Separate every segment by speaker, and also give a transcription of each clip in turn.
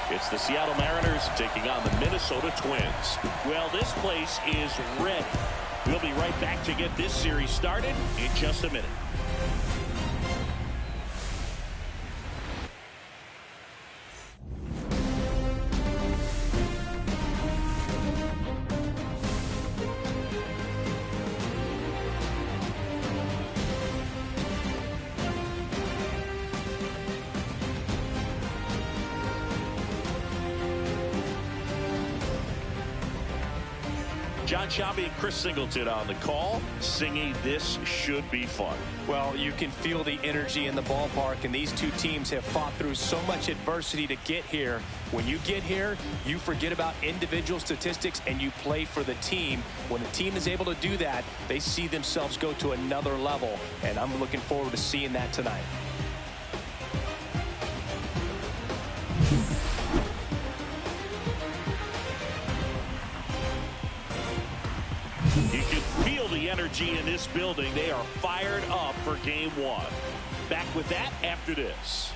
Speaker 1: It's the Seattle Mariners taking on the Minnesota Twins. Well, this place is ready. We'll be right back to get this series started in just a minute. John Shabby and Chris Singleton on the call. Singy, this should be fun.
Speaker 2: Well, you can feel the energy in the ballpark, and these two teams have fought through so much adversity to get here. When you get here, you forget about individual statistics and you play for the team. When the team is able to do that, they see themselves go to another level, and I'm looking forward to seeing that tonight.
Speaker 1: You can feel the energy in this building. They are fired up for game one. Back with that after this.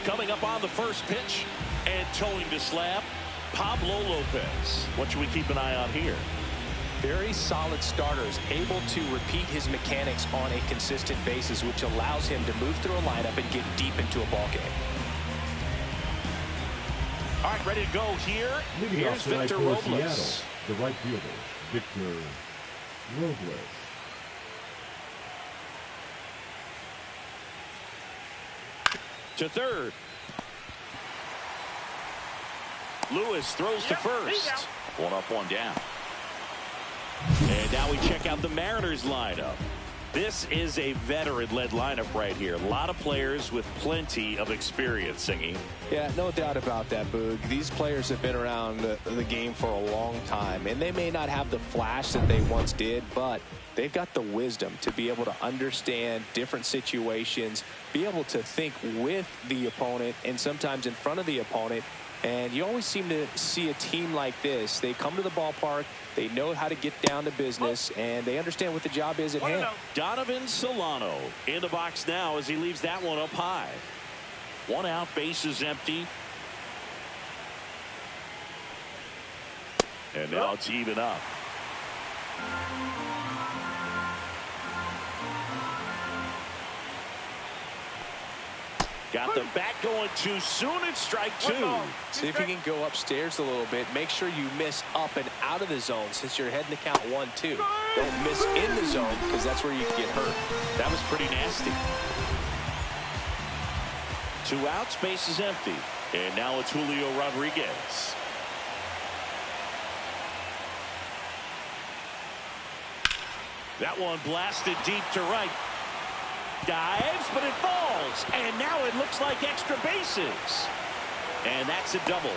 Speaker 1: Coming up on the first pitch and towing the slab, Pablo Lopez. What should we keep an eye on here?
Speaker 2: Very solid starters, able to repeat his mechanics on a consistent basis, which allows him to move through a lineup and get deep into a ball game.
Speaker 1: All right, ready to go here. Here's Victor Robles.
Speaker 3: Seattle, the right fielder, Victor Robles.
Speaker 1: To third. Lewis throws to first. One up, one down. And now we check out the Mariners lineup. This is a veteran-led lineup right here. A lot of players with plenty of experience, Singy.
Speaker 2: Yeah, no doubt about that, Boog. These players have been around the game for a long time, and they may not have the flash that they once did, but they've got the wisdom to be able to understand different situations, be able to think with the opponent and sometimes in front of the opponent. And you always seem to see a team like this. They come to the ballpark, they know how to get down to business, and they understand what the job is at hand.
Speaker 1: Donovan Solano in the box now as he leaves that one up high. One out, base is empty. And now it's even up. Got the bat going too soon. It's strike two.
Speaker 2: See if you can go upstairs a little bit. Make sure you miss up and out of the zone since you're heading to count 1-2. Don't miss in the zone because that's where you can get hurt.
Speaker 1: That was pretty nasty. Two outs, base is empty. And now it's Julio Rodriguez. That one blasted deep to right. Dives, but it falls. And now it looks like extra bases. And that's a double.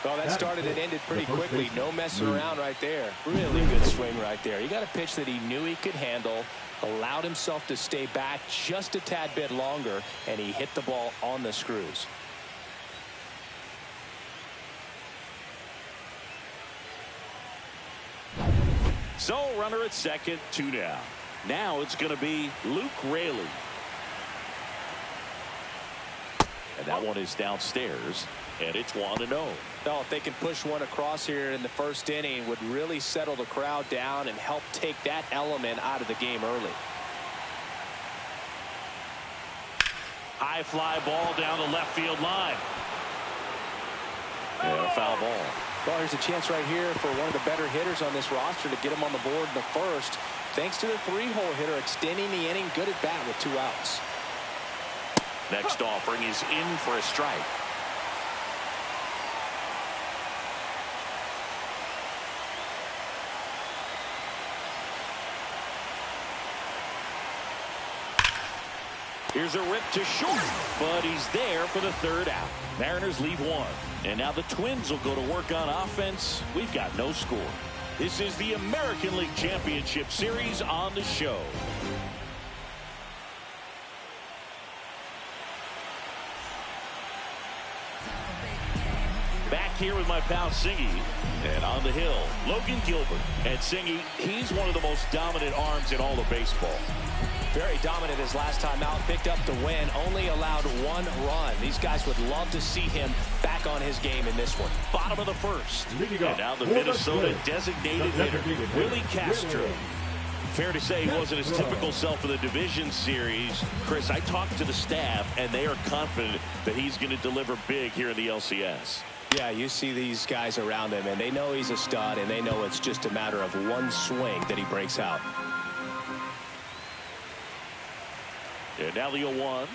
Speaker 2: Well, that started and ended pretty quickly. No messing around right there. Really good swing right there. He got a pitch that he knew he could handle, allowed himself to stay back just a tad bit longer, and he hit the ball on the screws.
Speaker 1: So, runner at second, 2 down. Now it's going to be Luke Raley. And that one is downstairs, and it's 1-0.
Speaker 2: Well, if they can push one across here in the first inning, would really settle the crowd down and help take that element out of the game early.
Speaker 1: High fly ball down the left field line. And a foul ball.
Speaker 2: Well, here's a chance right here for one of the better hitters on this roster to get him on the board in the first. Thanks to the three-hole hitter extending the inning. Good at bat with 2 outs.
Speaker 1: Next offering is in for a strike. Here's a rip to short, but he's there for the third out. Mariners leave one. And now the Twins will go to work on offense. We've got no score. This is the American League Championship Series on the show. Back here with my pal Singy. And on the hill, Logan Gilbert. And Singy, he's one of the most dominant arms in all of baseball.
Speaker 2: Very dominant his last time out, picked up the win, only allowed one run. These guys would love to see him back on his game in this one.
Speaker 1: Bottom of the first. And now the Minnesota designated hitter, Willie Castro. Fair to say he wasn't his typical self for the division series. Chris, I talked to the staff, and they are confident that he's going to deliver big here in the LCS.
Speaker 2: Yeah, you see these guys around him, and they know he's a stud, and they know it's just a matter of one swing that he breaks out.
Speaker 1: And now the 0-1.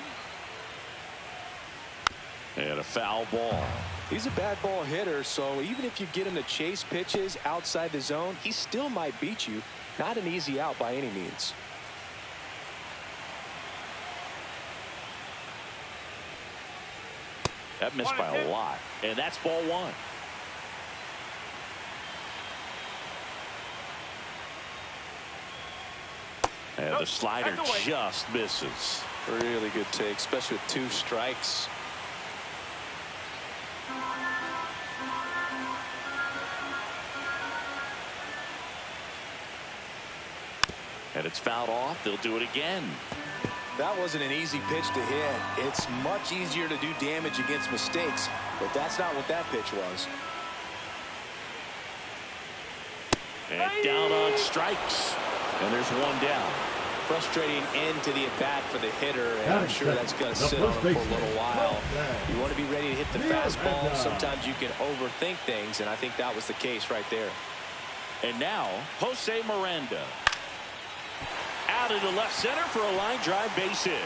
Speaker 1: And a foul ball.
Speaker 2: He's a bad ball hitter, so even if you get him to chase pitches outside the zone, he still might beat you. Not an easy out by any means.
Speaker 1: That missed by a lot. And that's ball one. And the slider just misses.
Speaker 2: Really good take, especially with 2 strikes.
Speaker 1: And it's fouled off. They'll do it again.
Speaker 2: That wasn't an easy pitch to hit. It's much easier to do damage against mistakes, but that's not what that pitch was.
Speaker 1: And down on strikes. And there's one down.
Speaker 2: Frustrating end to the at-bat for the hitter, and I'm sure that's going to sit on him for a little while. You want to be ready to hit the fastball. Sometimes you can overthink things, and I think that was the case right there.
Speaker 1: And now, Jose Miranda. Out into left center for a line drive base hit.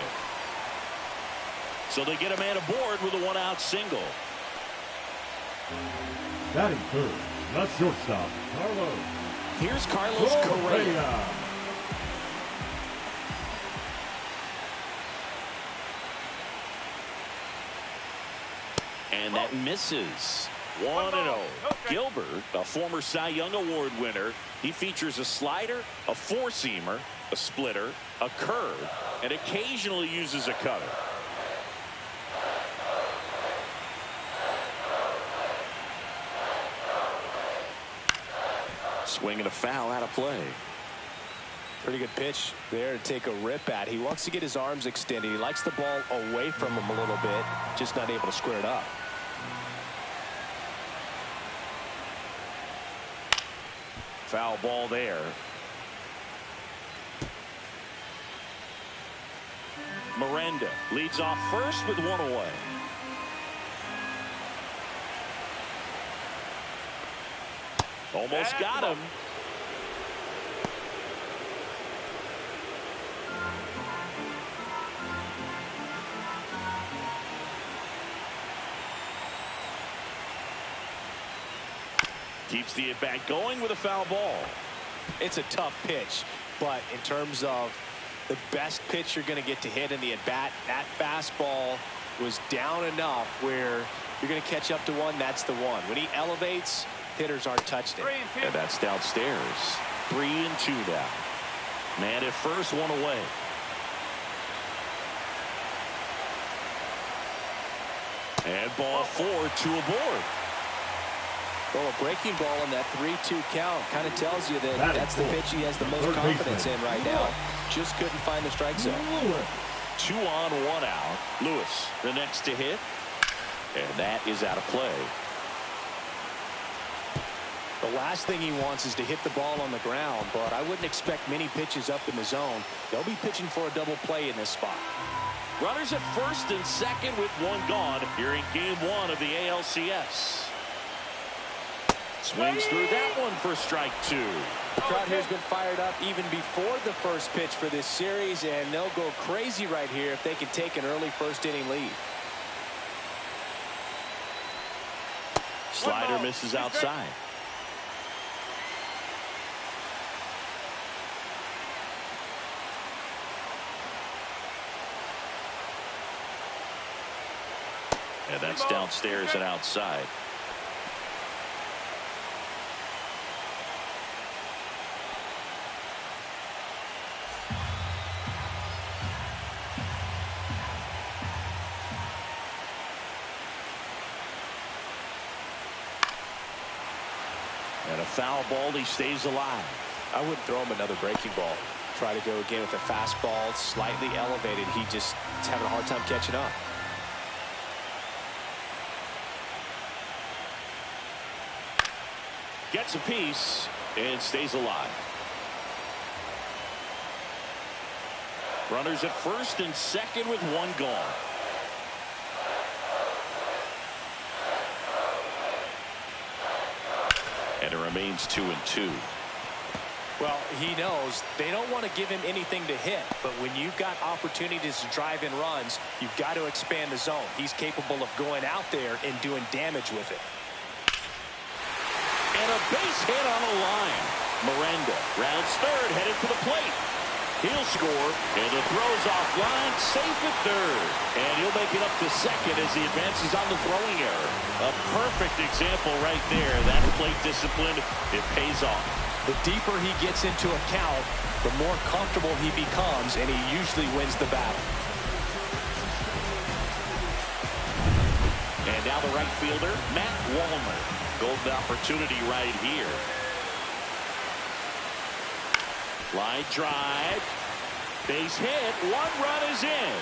Speaker 1: So they get a man aboard with a 1-out single.
Speaker 3: Batting third, the shortstop, Carlos.
Speaker 1: Here's Carlos Correa. And that misses. 1-0. Gilbert, a former Cy Young Award winner. He features a slider, a 4-seamer, a splitter, a curve, and occasionally uses a cutter. Swing and a foul out of play.
Speaker 2: Pretty good pitch there to take a rip at. He wants to get his arms extended. He likes the ball away from him a little bit, just not able to square it up.
Speaker 1: Foul ball there. Miranda leads off first with 1 away. Almost got him. Keeps the at-bat going with a foul ball.
Speaker 2: It's a tough pitch, but in terms of the best pitch you're going to get to hit in the at-bat, that fastball was down enough where you're going to catch up to one. That's the one. When he elevates, hitters aren't touched it.
Speaker 1: And that's downstairs. 3-2 now. Man at first, 1 away. And ball 4, 2 aboard.
Speaker 2: Well, a breaking ball in that 3-2 count kind of tells you that that's the pitch he has the most confidence in right now. Just couldn't find the strike zone.
Speaker 1: 2 on, 1 out. Lewis, the next to hit. And that is out of play.
Speaker 2: The last thing he wants is to hit the ball on the ground, but I wouldn't expect many pitches up in the zone. They'll be pitching for a double play in this spot.
Speaker 1: Runners at first and second with 1 gone here in game 1 of the ALCS. Swings through that one for strike 2.
Speaker 2: The crowd here has been fired up even before the first pitch for this series, and they'll go crazy right here if they can take an early first-inning lead.
Speaker 1: Slider misses outside. And that's downstairs and outside. And a foul ball, he stays alive.
Speaker 2: I wouldn't throw him another breaking ball. Try to go again with a fastball, slightly elevated. He just is having a hard time catching up.
Speaker 1: Gets a piece and stays alive. Runners at first and second with one gone. And it remains 2-2.
Speaker 2: Well, he knows they don't want to give him anything to hit, but when you've got opportunities to drive in runs, you've got to expand the zone. He's capable of going out there and doing damage with it.
Speaker 1: And a base hit on the line. Miranda rounds third, headed for the plate. He'll score, and the throw's offline, safe at third. And he'll make it up to second as he advances on the throwing error. A perfect example right there. That plate discipline, it pays off.
Speaker 2: The deeper he gets into a count, the more comfortable he becomes, and he usually wins the battle.
Speaker 1: And now the right fielder, Matt Wallner. Golden opportunity right here. Line drive. Base hit. One run is in.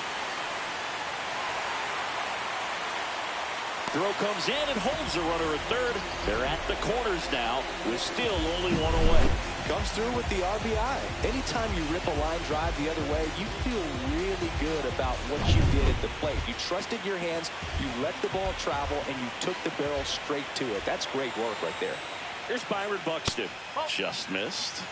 Speaker 1: Throw comes in and holds the runner at third. They're at the corners now with still only one away.
Speaker 2: Comes through with the RBI. Anytime you rip a line drive the other way, you feel really good about what you did at the plate. You trusted your hands, you let the ball travel, and you took the barrel straight to it. That's great work right there.
Speaker 1: Here's Byron Buxton. Just missed.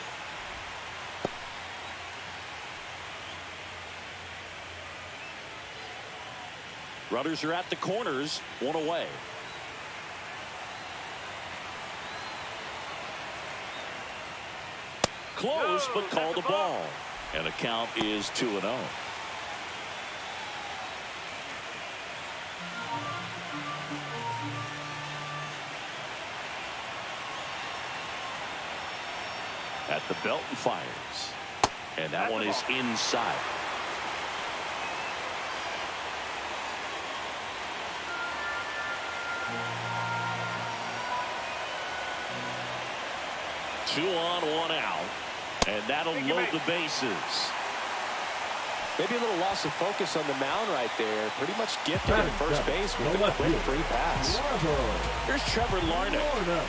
Speaker 1: Runners are at the corners, one away. Close, but called a ball. And the count is 2-0. At the belt and fires. And that one is inside. Two on, one out. And that'll load the bases.
Speaker 2: Maybe a little loss of focus on the mound right there. Pretty much gifted at first base with a quick free pass.
Speaker 1: Here's Trevor Larnach.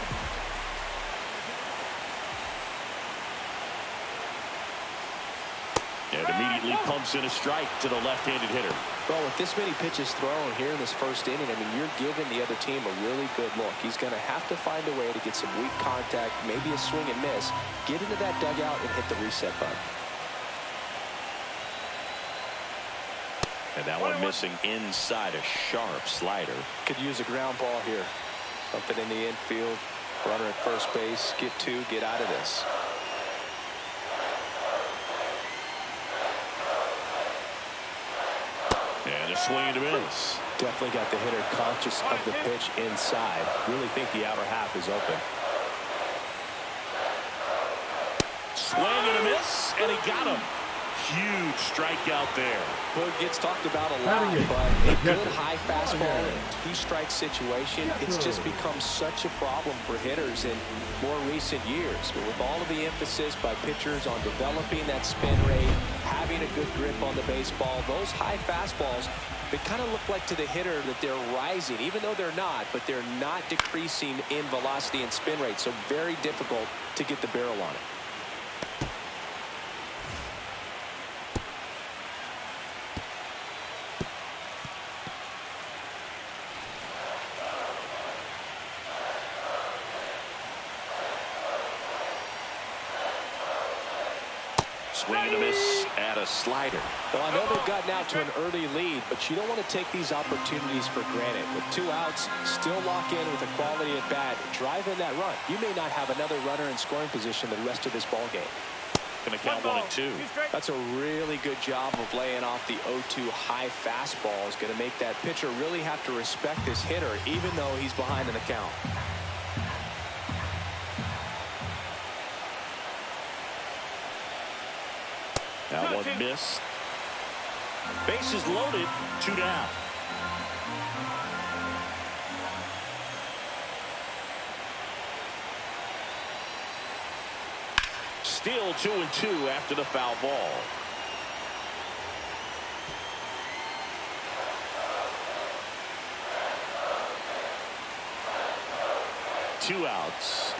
Speaker 1: And immediately pumps in a strike to the left-handed hitter.
Speaker 2: Well, with this many pitches thrown here in this first inning, I mean, you're giving the other team a really good look. He's going to have to find a way to get some weak contact, maybe a swing and miss, get into that dugout and hit the reset button.
Speaker 1: And that one missing inside, a sharp slider.
Speaker 2: Could use a ground ball here. Something in the infield. Runner at first base. Get two, get out of this.
Speaker 1: And a swing and a miss.
Speaker 2: Definitely got the hitter conscious of the pitch inside. Really think the outer half is open.
Speaker 1: Swing and a miss, and he got him. Huge strikeout there.
Speaker 2: Boog gets talked about a lot, but a good high fastball in a two-strike situation, it's just become such a problem for hitters in more recent years. But with all of the emphasis by pitchers on developing that spin rate, having a good grip on the baseball, those high fastballs, they kind of look like to the hitter that they're rising, even though they're not, but they're not decreasing in velocity and spin rate, so very difficult to get the barrel on it.
Speaker 1: Swing and a miss and a slider.
Speaker 2: Well, I know they've gotten out to an early lead, but you don't want to take these opportunities for granted. With two outs, still lock in with a quality at bat, drive in that run. You may not have another runner in scoring position the rest of this ball game.
Speaker 1: Going to count 1-2.
Speaker 2: That's a really good job of laying off the 0-2 high fastball. Is going to make that pitcher really have to respect this hitter, even though he's behind in the count.
Speaker 1: That one missed. Bases loaded, 2 down. Still 2-2 after the foul ball. Two outs.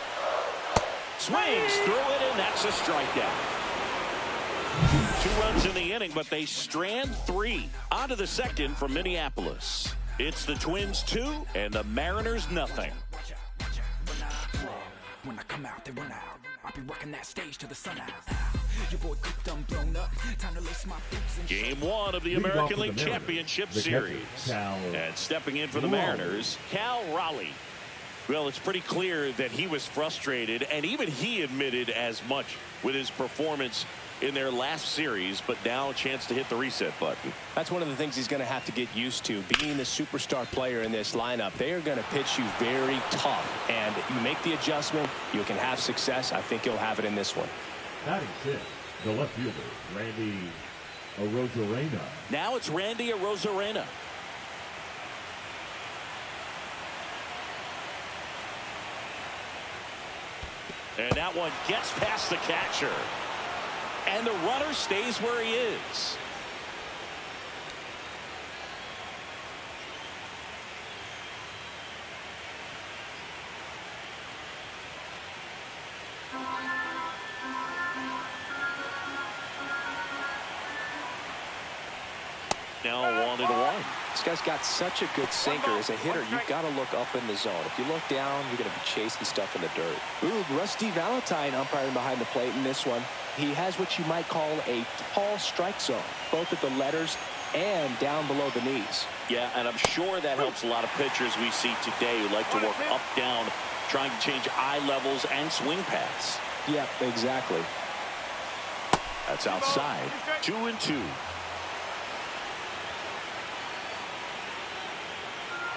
Speaker 1: Swings through it, and that's a strikeout. 2 runs in the inning, but they strand 3. On to the second from Minneapolis. It's the Twins 2 and the Mariners nothing.
Speaker 4: When I come out, they run out. I'll be working that stage till the sun out. Your boy cooked, I'm blown up. Time to lace my boots and
Speaker 1: Game 1 of the American League Championship Series. And stepping in for the Mariners, Cal Raleigh. Well, it's pretty clear that he was frustrated, and even he admitted as much with his performance in their last series, but now a chance to hit the reset button.
Speaker 2: That's one of the things he's going to have to get used to. Being the superstar player in this lineup, they are going to pitch you very tough, and you make the adjustment, you can have success. I think you'll have it in this one.
Speaker 3: Batting 6, the left fielder, Randy Arozarena.
Speaker 1: Now it's Randy Arozarena. And that one gets past the catcher. And the runner stays where he is. Now 1-1.
Speaker 2: This guy's got such a good sinker. As a hitter, you've got to look up in the zone. If you look down, you're going to be chasing stuff in the dirt. Ooh, Rusty Valentine umpiring behind the plate in this one. He has what you might call a tall strike zone, both at the letters and down below the knees.
Speaker 1: Yeah, and I'm sure that helps a lot of pitchers we see today who like to work up, down, trying to change eye levels and swing paths.
Speaker 2: Yeah, exactly.
Speaker 1: That's outside. 2-2.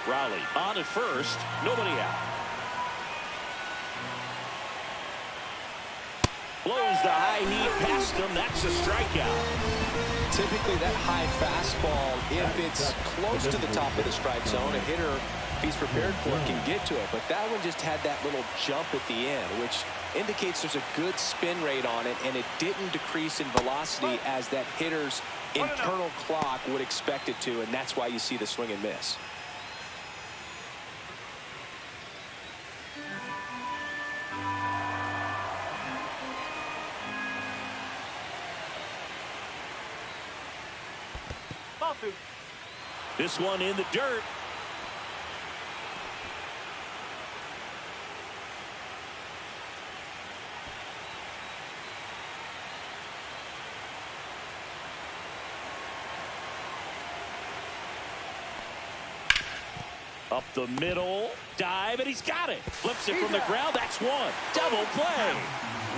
Speaker 1: Raleigh on at first, nobody out. Blows the high heat past him. That's a strikeout.
Speaker 2: Typically that high fastball, if it's close to the top of the strike zone, a hitter, if he's prepared for it, can get to it. But that one just had that little jump at the end, which indicates there's a good spin rate on it, and it didn't decrease in velocity as that hitter's internal clock would expect it to, and that's why you see the swing and miss.
Speaker 1: This one in the dirt. Up the middle, dive, and he's got it. Flips it from the ground. That's one. Double play.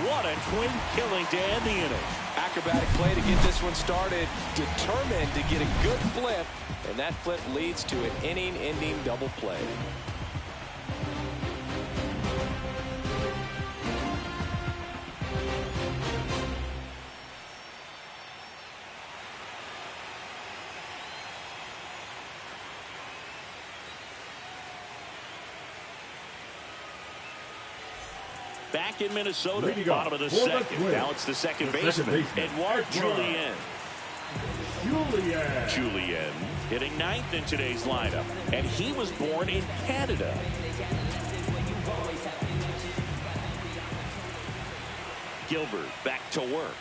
Speaker 1: What a twin killing to end the inning.
Speaker 2: Acrobatic play to get this one started. Determined to get a good flip, and that flip leads to an inning-ending double play.
Speaker 1: Back in Minnesota, bottom of the second. Now it's the second baseman, Edouard Julien. Julien hitting 9th in today's lineup, and he was born in Canada. Gilbert back to work.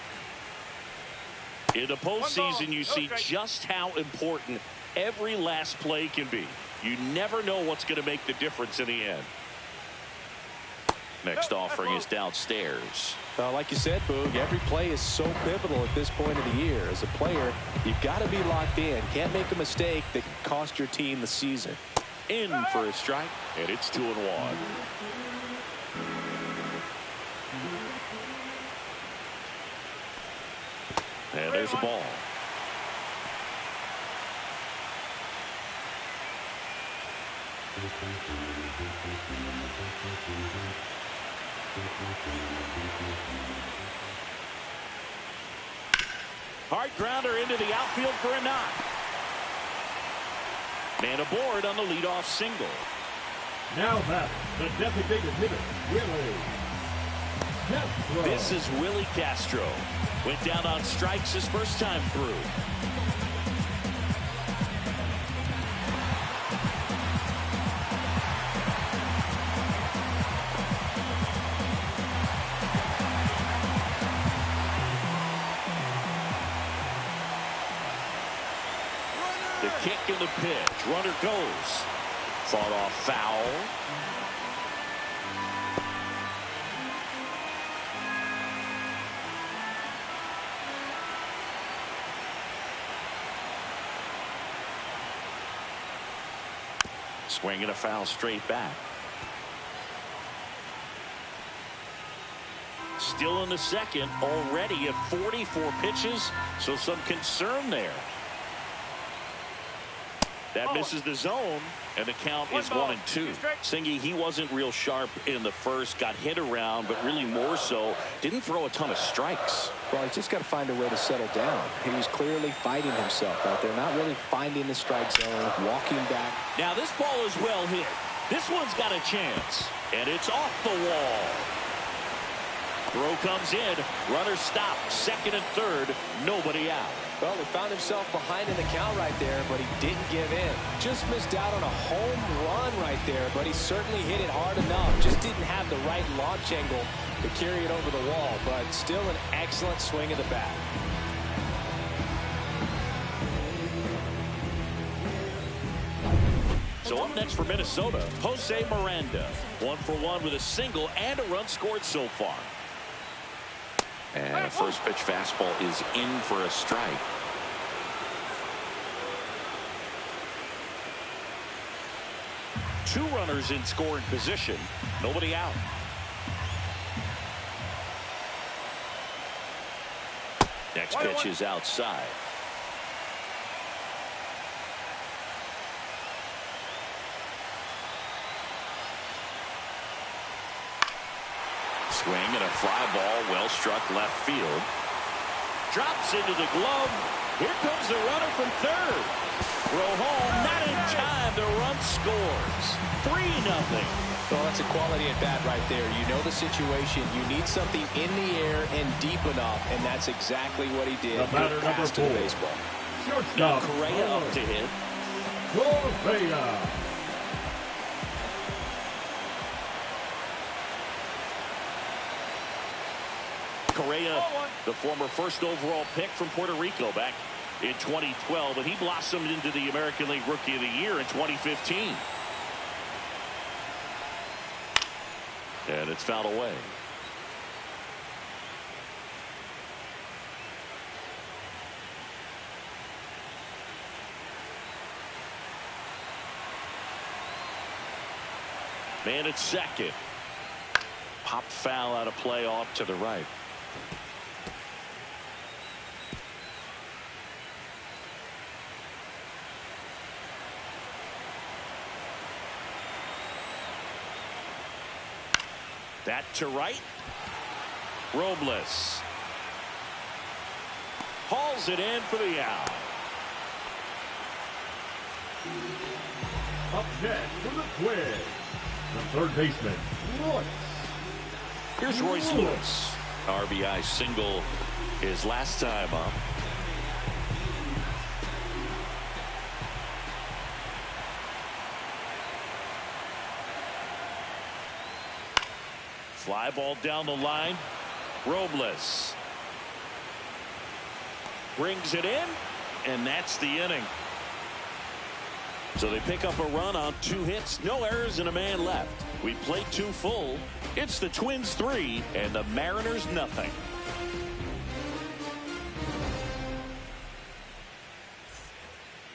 Speaker 1: In the postseason, you see just how important every last play can be. You never know what's going to make the difference in the end. Next offering is downstairs.
Speaker 2: Well, like you said, Boog, every play is so pivotal at this point of the year. As a player, you've got to be locked in. Can't make a mistake that can cost your team the season.
Speaker 1: In for a strike, and it's 2-1. There's the ball. Hard grounder into the outfield for a knock. Man aboard on the leadoff single.
Speaker 3: Now that the designated hitter, Willie Castro.
Speaker 1: This is Willie Castro. Went down on strikes his first time through. The kick and the pitch. Runner goes. Fought off foul. Swinging a foul straight back. Still in the second, already at 44 pitches, so some concern there. That misses the zone, and the count is 1-2. Singy, he wasn't real sharp in the first, got hit around, but really more so, didn't throw a ton of strikes.
Speaker 2: Well, he's just got to find a way to settle down. He was clearly fighting himself out there, not really finding the strike zone, walking back.
Speaker 1: Now this ball is well hit. This one's got a chance, and it's off the wall. Throw comes in, runner stopped, second and third, nobody out.
Speaker 2: Well, he found himself behind in the count right there, but he didn't give in. Just missed out on a home run right there, but he certainly hit it hard enough. Just didn't have the right launch angle to carry it over the wall, but still an excellent swing of the bat.
Speaker 1: So up next for Minnesota, Jose Miranda. 1 for 1 with a single and a run scored so far.
Speaker 5: And a first pitch fastball is in for a strike.
Speaker 1: Two runners in scoring position. Nobody out. Next pitch is outside. Swing and a fly ball, well struck left field. Drops into the glove. Here comes the runner from third. Throw home, not in time. The run scores. 3-0.
Speaker 2: Well, that's a quality at bat right there. You know the situation. You need something in the air and deep enough, and that's exactly what he did.
Speaker 3: The batter, number 4.
Speaker 2: To the baseball.
Speaker 3: Shortstop.
Speaker 1: Correa up to hit.
Speaker 3: Correa.
Speaker 1: Correa, the former first overall pick from Puerto Rico back in 2012, and he blossomed into the American League Rookie of the Year in 2015. And it's fouled away. Man at second. Pop foul out of play off to the right. That to right. Robles hauls it in for the out.
Speaker 3: Up next for the Twins, the third baseman, Royce.
Speaker 1: Here's Royce Lewis. RBI single his last time up. Fly ball down the line. Robles brings it in, and that's the inning. So they pick up a run on 2 hits, no errors, and a man left. We played 2 full. It's the Twins 3 and the Mariners nothing.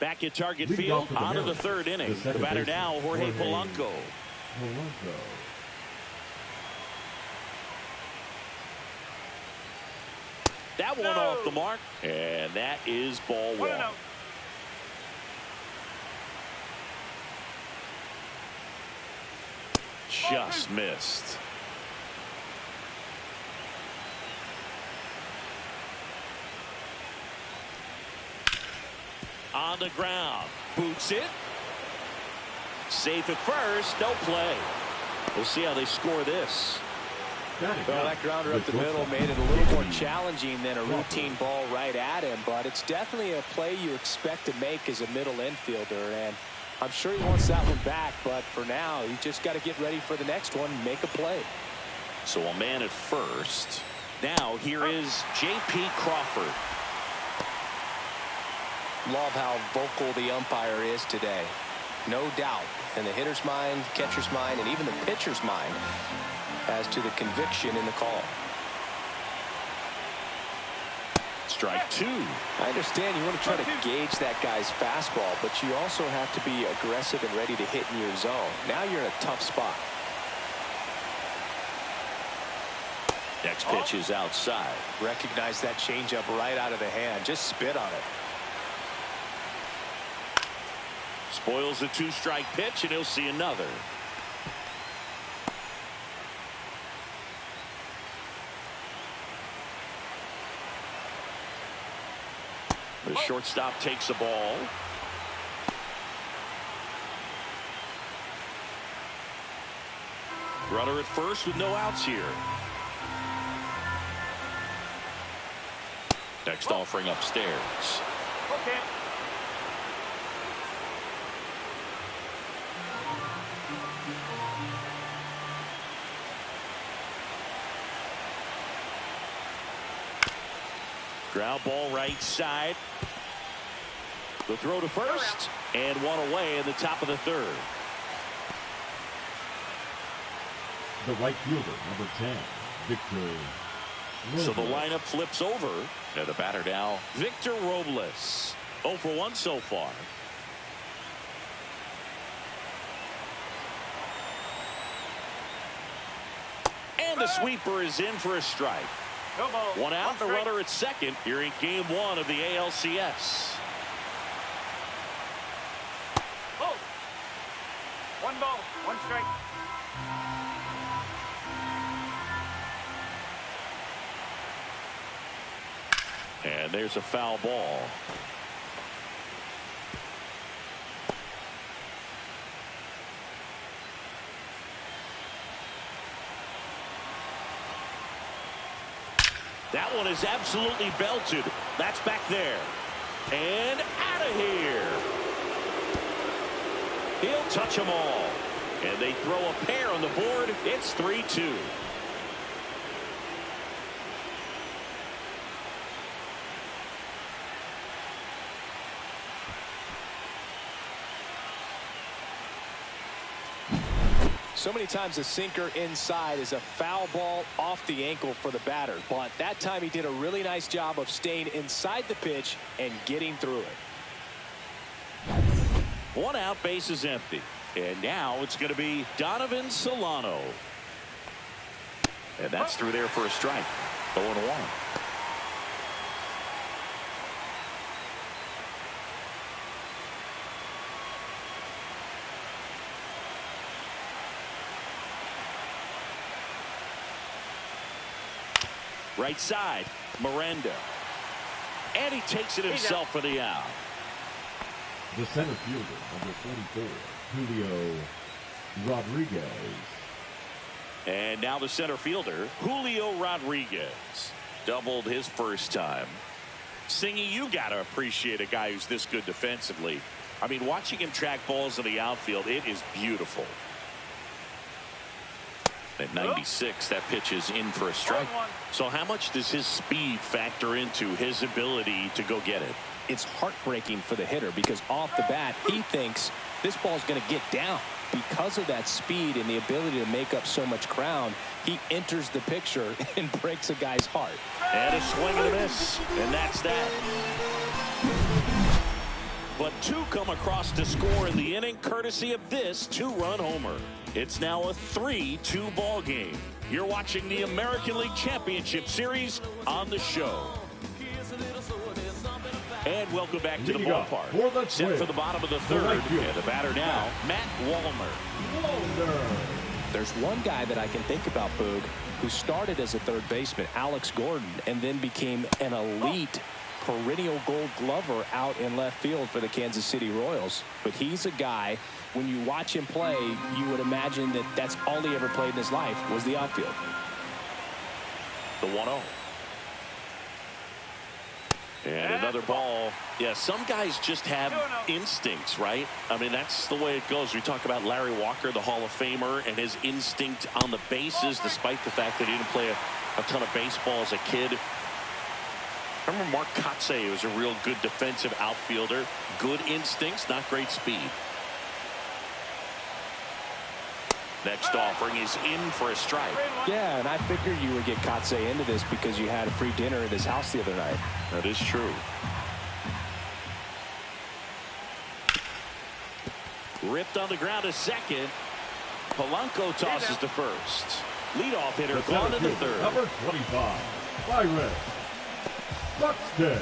Speaker 1: Back at Target Field, on to the 3rd inning. The batter now, Jorge Polanco. That one off the mark, and that is ball one. Just missed. On the ground, boots it. Safe at first, no play. We'll see how they score this.
Speaker 2: Well, that grounder up the middle made it a little more challenging than a routine ball right at him, but it's definitely a play you expect to make as a middle infielder, and I'm sure he wants that one back, but for now, you just got to get ready for the next one and make a play.
Speaker 1: So a man at first. Now here is J.P. Crawford.
Speaker 2: Love how vocal the umpire is today. No doubt in the hitter's mind, catcher's mind, and even the pitcher's mind as to the conviction in the call.
Speaker 1: Strike two.
Speaker 2: I understand you want to try to gauge that guy's fastball, but you also have to be aggressive and ready to hit in your zone. Now you're in a tough spot.
Speaker 1: Next pitch is outside.
Speaker 2: Recognize that changeup right out of the hand. Just spit on it.
Speaker 1: Spoils the two-strike pitch, and he'll see another. The shortstop takes the ball. Runner at first with no outs here. Next offering upstairs.
Speaker 6: Okay.
Speaker 1: Ground ball right side. The throw to first, and one away in the top of the third.
Speaker 3: The right fielder, number 10, Victor.
Speaker 1: So the lineup flips over. And the batter now, Victor Robles. 0 for 1 so far. And the sweeper is in for a strike. One out, and a runner at second here in game 1 of the ALCS.
Speaker 6: Oh. 1 ball, 1 strike.
Speaker 1: And there's a foul ball. That one is absolutely belted. That's back there. And out of here. He'll touch them all. And they throw a pair on the board. It's 3-2.
Speaker 2: So many times a sinker inside is a foul ball off the ankle for the batter, but that time he did a really nice job of staying inside the pitch and getting through it.
Speaker 1: One out, base is empty. And now it's going to be Donovan Solano. And that's through there for a strike. 0-1. Right side, Miranda. And he takes it himself for the out.
Speaker 3: The center fielder, number 44, Julio Rodriguez.
Speaker 1: And now the center fielder, Julio Rodriguez. Doubled his first time. Singy, you got to appreciate a guy who's this good defensively. I mean, watching him track balls in the outfield, it is beautiful. At 96, that pitch is in for a strike. So how much does his speed factor into his ability to go get it?
Speaker 2: It's heartbreaking for the hitter because off the bat, he thinks this ball's going to get down. Because of that speed and the ability to make up so much ground, he enters the picture and breaks a guy's heart.
Speaker 1: And a swing and a miss. And that's that. But two come across to score in the inning, courtesy of this two-run homer. It's now a 3-2 ball game. You're watching the American League Championship Series on The Show. welcome back to the
Speaker 3: Leading up
Speaker 1: ballpark.
Speaker 3: for the
Speaker 1: Set for
Speaker 3: Twins,
Speaker 1: the bottom of the
Speaker 3: the
Speaker 1: third.
Speaker 3: right fielder,
Speaker 1: And the batter now, Matt Wallner.
Speaker 2: There's one guy that I can think about, Boog, who started as a third baseman, Alex Gordon, and then became an elite perennial Gold Glover out in left field for the Kansas City Royals. But he's a guy, when you watch him play, you would imagine that that's all he ever played in his life was the outfield.
Speaker 1: The 1-0. And another ball. Yeah, some guys just have instincts, right? I mean, that's the way it goes. We talk about Larry Walker, the Hall of Famer, and his instinct on the bases, despite the fact that he didn't play a ton of baseball as a kid. I remember Mark Kotsay was a real good defensive outfielder. Good instincts, not great speed. Next offering is in for a strike.
Speaker 2: Yeah, and I figured you would get Kotsay into this because you had a free dinner at his house the other night.
Speaker 1: That is true. Ripped on the ground to second. Polanco tosses to first. Leadoff hitter gone to the third.
Speaker 3: Number 25, Byron Buxton.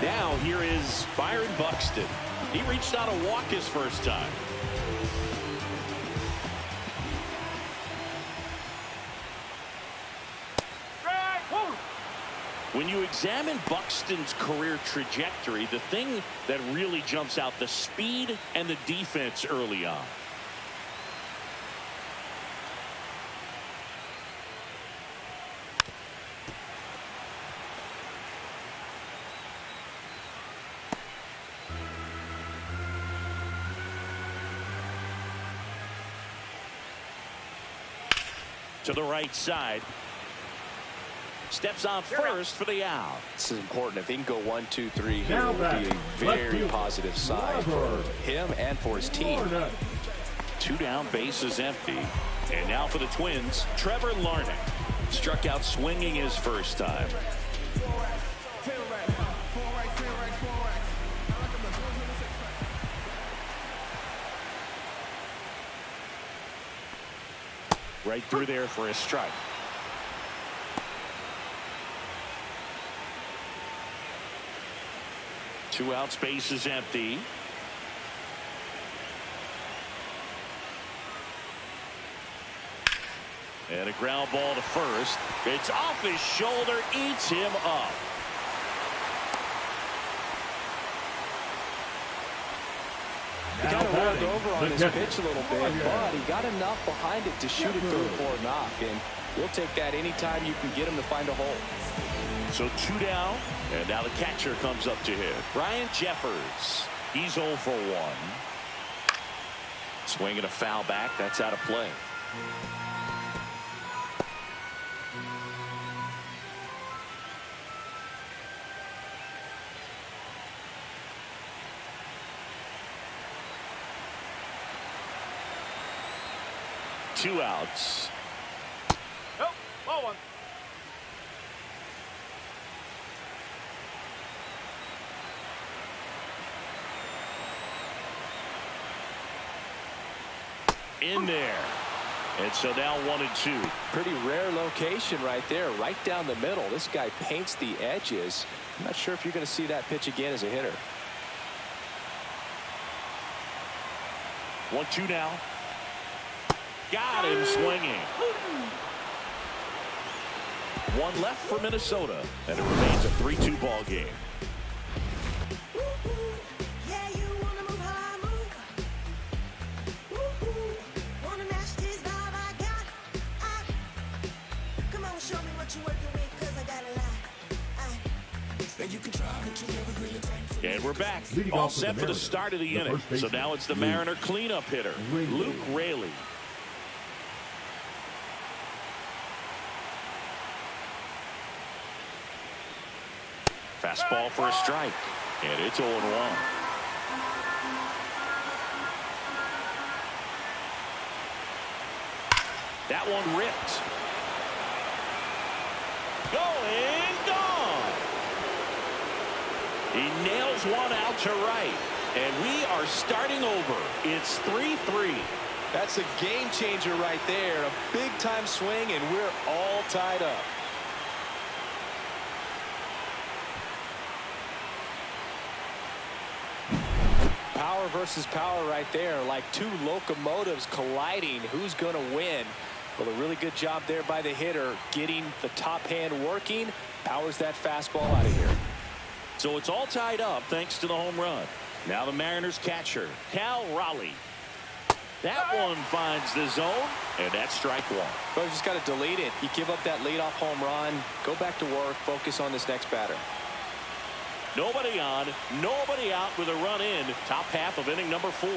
Speaker 1: Now here is Byron Buxton. He reached out to walk his first time. When you examine Buxton's career trajectory, the thing that really jumps out, the speed and the defense early on. To the right side. Steps on first for the out.
Speaker 2: This is important. If he can go 1, 2, 3 here,
Speaker 3: Now
Speaker 2: it would be a very positive sign for him and for his team.
Speaker 3: Larnach.
Speaker 1: 2 down, bases empty. And now for the Twins, Trevor Larnach. Struck out swinging his first time. Right through there for a strike. Two outs, bases empty. And a ground ball to first. It's off his shoulder, eats him up.
Speaker 2: He got rolled over on his pitch a little bit, but he got enough behind it to shoot it through for a knock. And we'll take that anytime you can get him to find a hole.
Speaker 1: So 2 down, and now the catcher comes up to hit. Ryan Jeffers. He's 0 for 1. Swinging a foul back. That's out of play. Two outs.
Speaker 6: Nope, ball one.
Speaker 1: In there. And so now 1 and 2.
Speaker 2: Pretty rare location right there, right down the middle. This guy paints the edges. I'm not sure if you're going to see that pitch again as a hitter.
Speaker 1: 1-2 now. Got him swinging. 1 left for Minnesota, and it remains a 3-2 ball game. And we're back. All set for the start of the inning. So now it's the Mariner cleanup hitter, Luke Raley. Fastball for a strike. And it's 0-1. That one ripped. Going, gone. He nails one out to right. And we are starting over. It's 3-3.
Speaker 2: That's a game changer right there. A big time swing, and we're all tied up. versus power right there, like two locomotives colliding. Who's going to win? Well, a really good job there by the hitter, getting the top hand working. Powers that fastball out of here.
Speaker 1: So it's all tied up thanks to the home run. Now the Mariners catcher, Cal Raleigh. That one finds the zone, and that's strike one.
Speaker 2: Well, you just got to delete it. You give up that leadoff home run, go back to work, focus on this next batter.
Speaker 1: Nobody on, nobody out with a run in. Top half of inning number 4.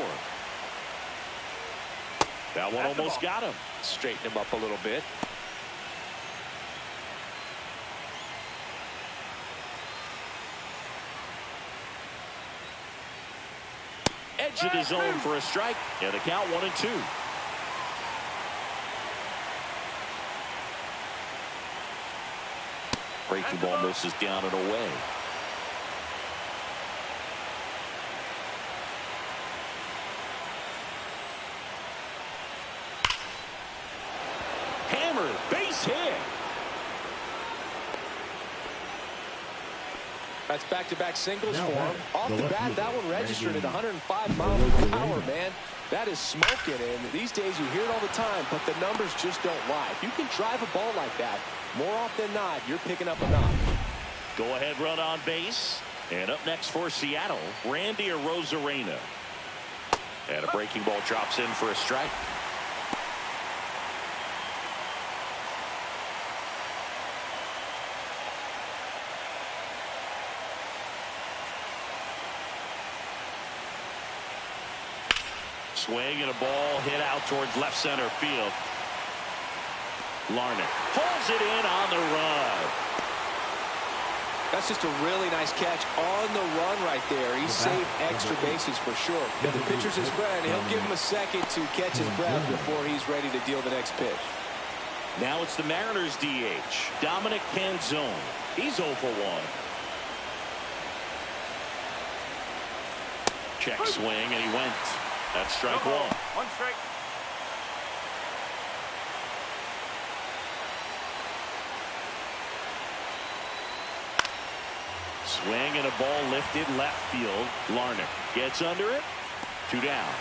Speaker 1: That one almost got him.
Speaker 2: Straighten him up a little bit.
Speaker 1: Edge of the zone for a strike, and the count 1-2. Breaking ball misses down and away. Hammer, base hit.
Speaker 2: That's back-to-back singles
Speaker 3: Now
Speaker 2: for him. Off the bat, that one registered at 105 miles per hour, man. That is smoking, and these days you hear it all the time, but the numbers just don't lie. If you can drive a ball like that, more often than not, you're picking up enough.
Speaker 1: Go ahead run on base. And up next for Seattle, Randy Arozarena. And a breaking ball drops in for a strike. Swing and a ball hit out towards left center field. Larnach pulls it in on the run.
Speaker 2: That's just a really nice catch on the run right there. He saved extra bases for sure. If the pitcher's his friend, he'll give him a second to catch his breath before he's ready to deal the next pitch.
Speaker 1: Now it's the Mariners DH, Dominic Canzone. He's 0 for 1. Check swing, and he went. That's strike one.
Speaker 6: One strike.
Speaker 1: Swing and a ball lifted left field. Larnach gets under it. 2 down.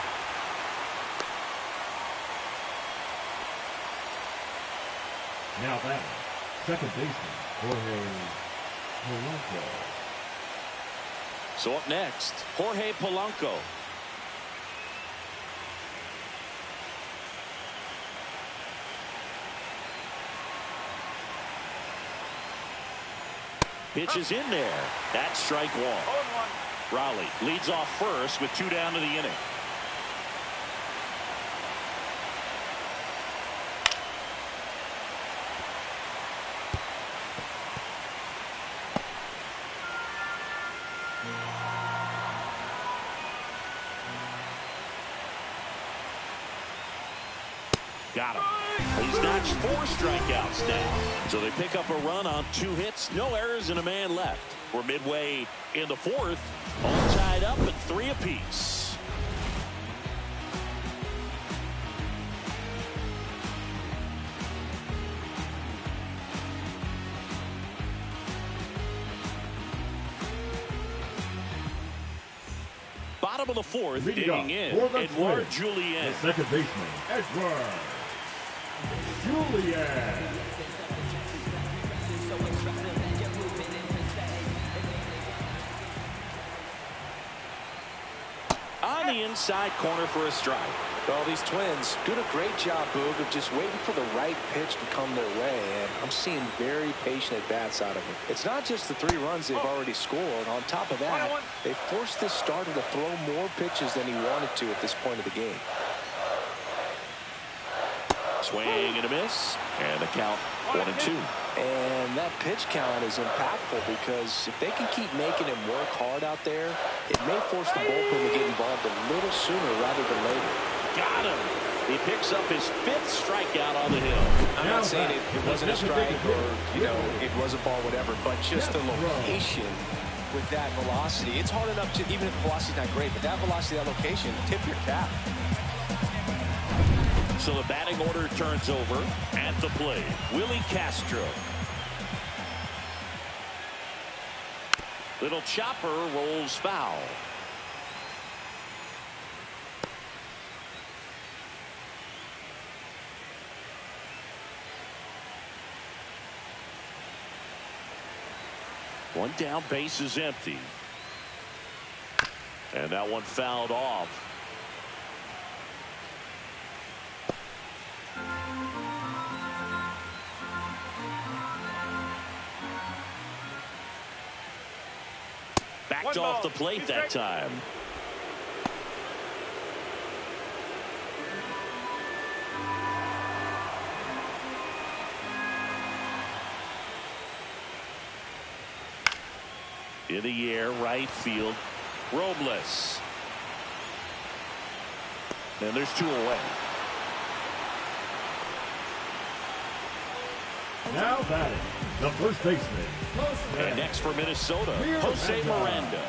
Speaker 3: Now batting, second baseman, Jorge Polanco.
Speaker 1: So up next, Jorge Polanco. Pitch is in there. That's strike one.
Speaker 6: 0-1.
Speaker 1: Raleigh leads off first with 2 down to the inning. Got him. He's notched 4 strikeouts now. So they pick up a run on 2 hits, no errors, and a man left. We're midway in the 4th, all tied up at 3 apiece. Bottom of the 4th, digging in, Edouard Julien.
Speaker 3: The second baseman, Edouard Julien.
Speaker 1: On the inside corner for a strike.
Speaker 2: Well, these Twins doing a great job, Boog, of just waiting for the right pitch to come their way, and I'm seeing very patient at-bats out of them. It's not just the 3 runs they've already scored. On top of that, they forced this starter to throw more pitches than he wanted to at this point of the game.
Speaker 1: Swing and a miss, and the count 1-2.
Speaker 2: And that pitch count is impactful because if they can keep making him work hard out there, it may force the bullpen to get involved a little sooner rather than later.
Speaker 1: Got him. He picks up his 5th strikeout on the hill.
Speaker 2: I'm not saying it wasn't a strike or, you know, it was a ball, whatever, but just the location with that velocity. It's hard enough to, even if the velocity's not great, but that velocity, that location, tip your cap.
Speaker 1: So the batting order turns over at the plate. Willie Castro. Little chopper rolls foul. One down, base is empty. And that one fouled off. Backed off the plate that time. In the air, right field, Robles. And there's 2 away.
Speaker 3: Now batting, the first baseman.
Speaker 1: And next for Minnesota, Jose Miranda.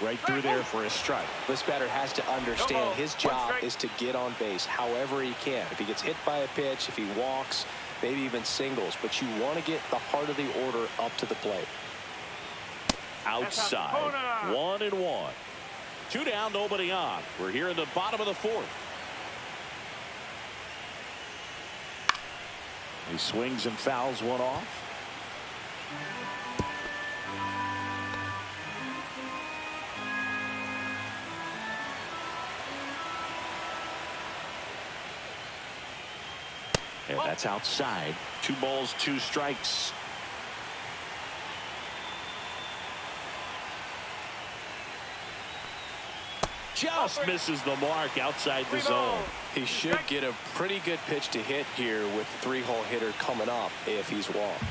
Speaker 1: Right through there for a strike.
Speaker 2: This batter has to understand his job is to get on base however he can. If he gets hit by a pitch, if he walks, maybe even singles, but you want to get the heart of the order up to the plate.
Speaker 1: Outside, 1-1. 2 down, nobody on. We're here in the bottom of the 4th. He swings and fouls one off. And that's outside. 2 balls, 2 strikes. Just misses the mark outside the zone.
Speaker 2: He should get a pretty good pitch to hit here with the 3-hole hitter coming up if he's walked.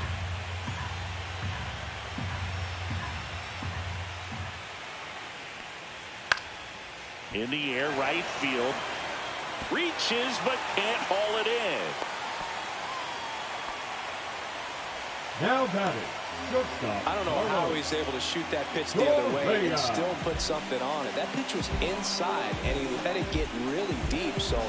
Speaker 1: In the air, right field. Reaches but can't haul it in.
Speaker 3: Now batting, shortstop.
Speaker 2: I don't know how he's able to shoot that pitch the other way and still put something on it. That pitch was inside, and he let it get really deep. So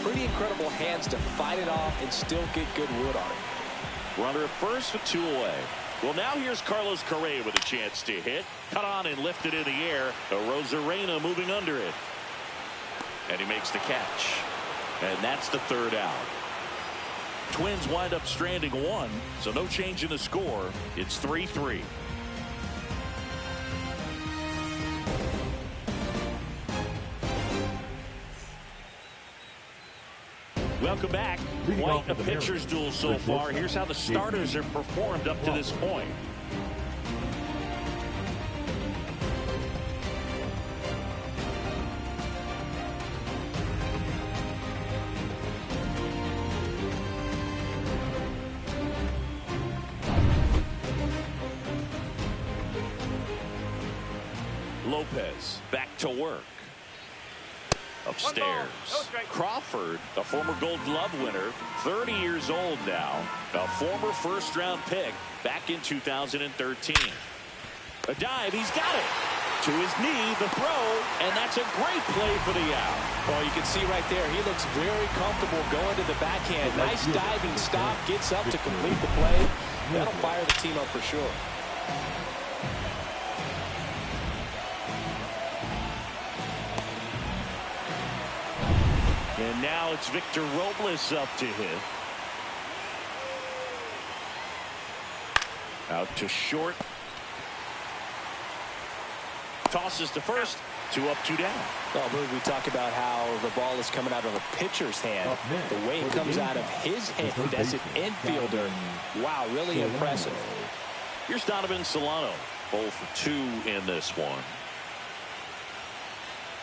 Speaker 2: pretty incredible hands to fight it off and still get good wood on it.
Speaker 1: Runner at first with 2 away. Well, now here's Carlos Correa with a chance to hit. Cut on and lifted in the air. Rosarena moving under it. And he makes the catch. And that's the 3rd out. Twins wind up stranding 1, so no change in the score. It's 3-3. Welcome back. Quite a pitcher's duel so far. Here's how the starters have performed up to this point. Lopez back to work. Upstairs. Crawford, a former Gold Glove winner, 30 years old now, a former first-round pick back in 2013. A dive, he's got it. To his knee, the throw, and that's a great play for the out.
Speaker 2: Well, you can see right there, he looks very comfortable going to the backhand. Nice diving stop, gets up to complete the play. That'll fire the team up for sure.
Speaker 1: And now it's Victor Robles up to hit. Out to short. Tosses to first. 2 up, 2 down.
Speaker 2: Well, we talk about how the ball is coming out of a pitcher's hand. The way it comes out of his hand as an infielder. Wow, really impressive.
Speaker 1: Here's Donovan Solano. 0 for 2 in this one.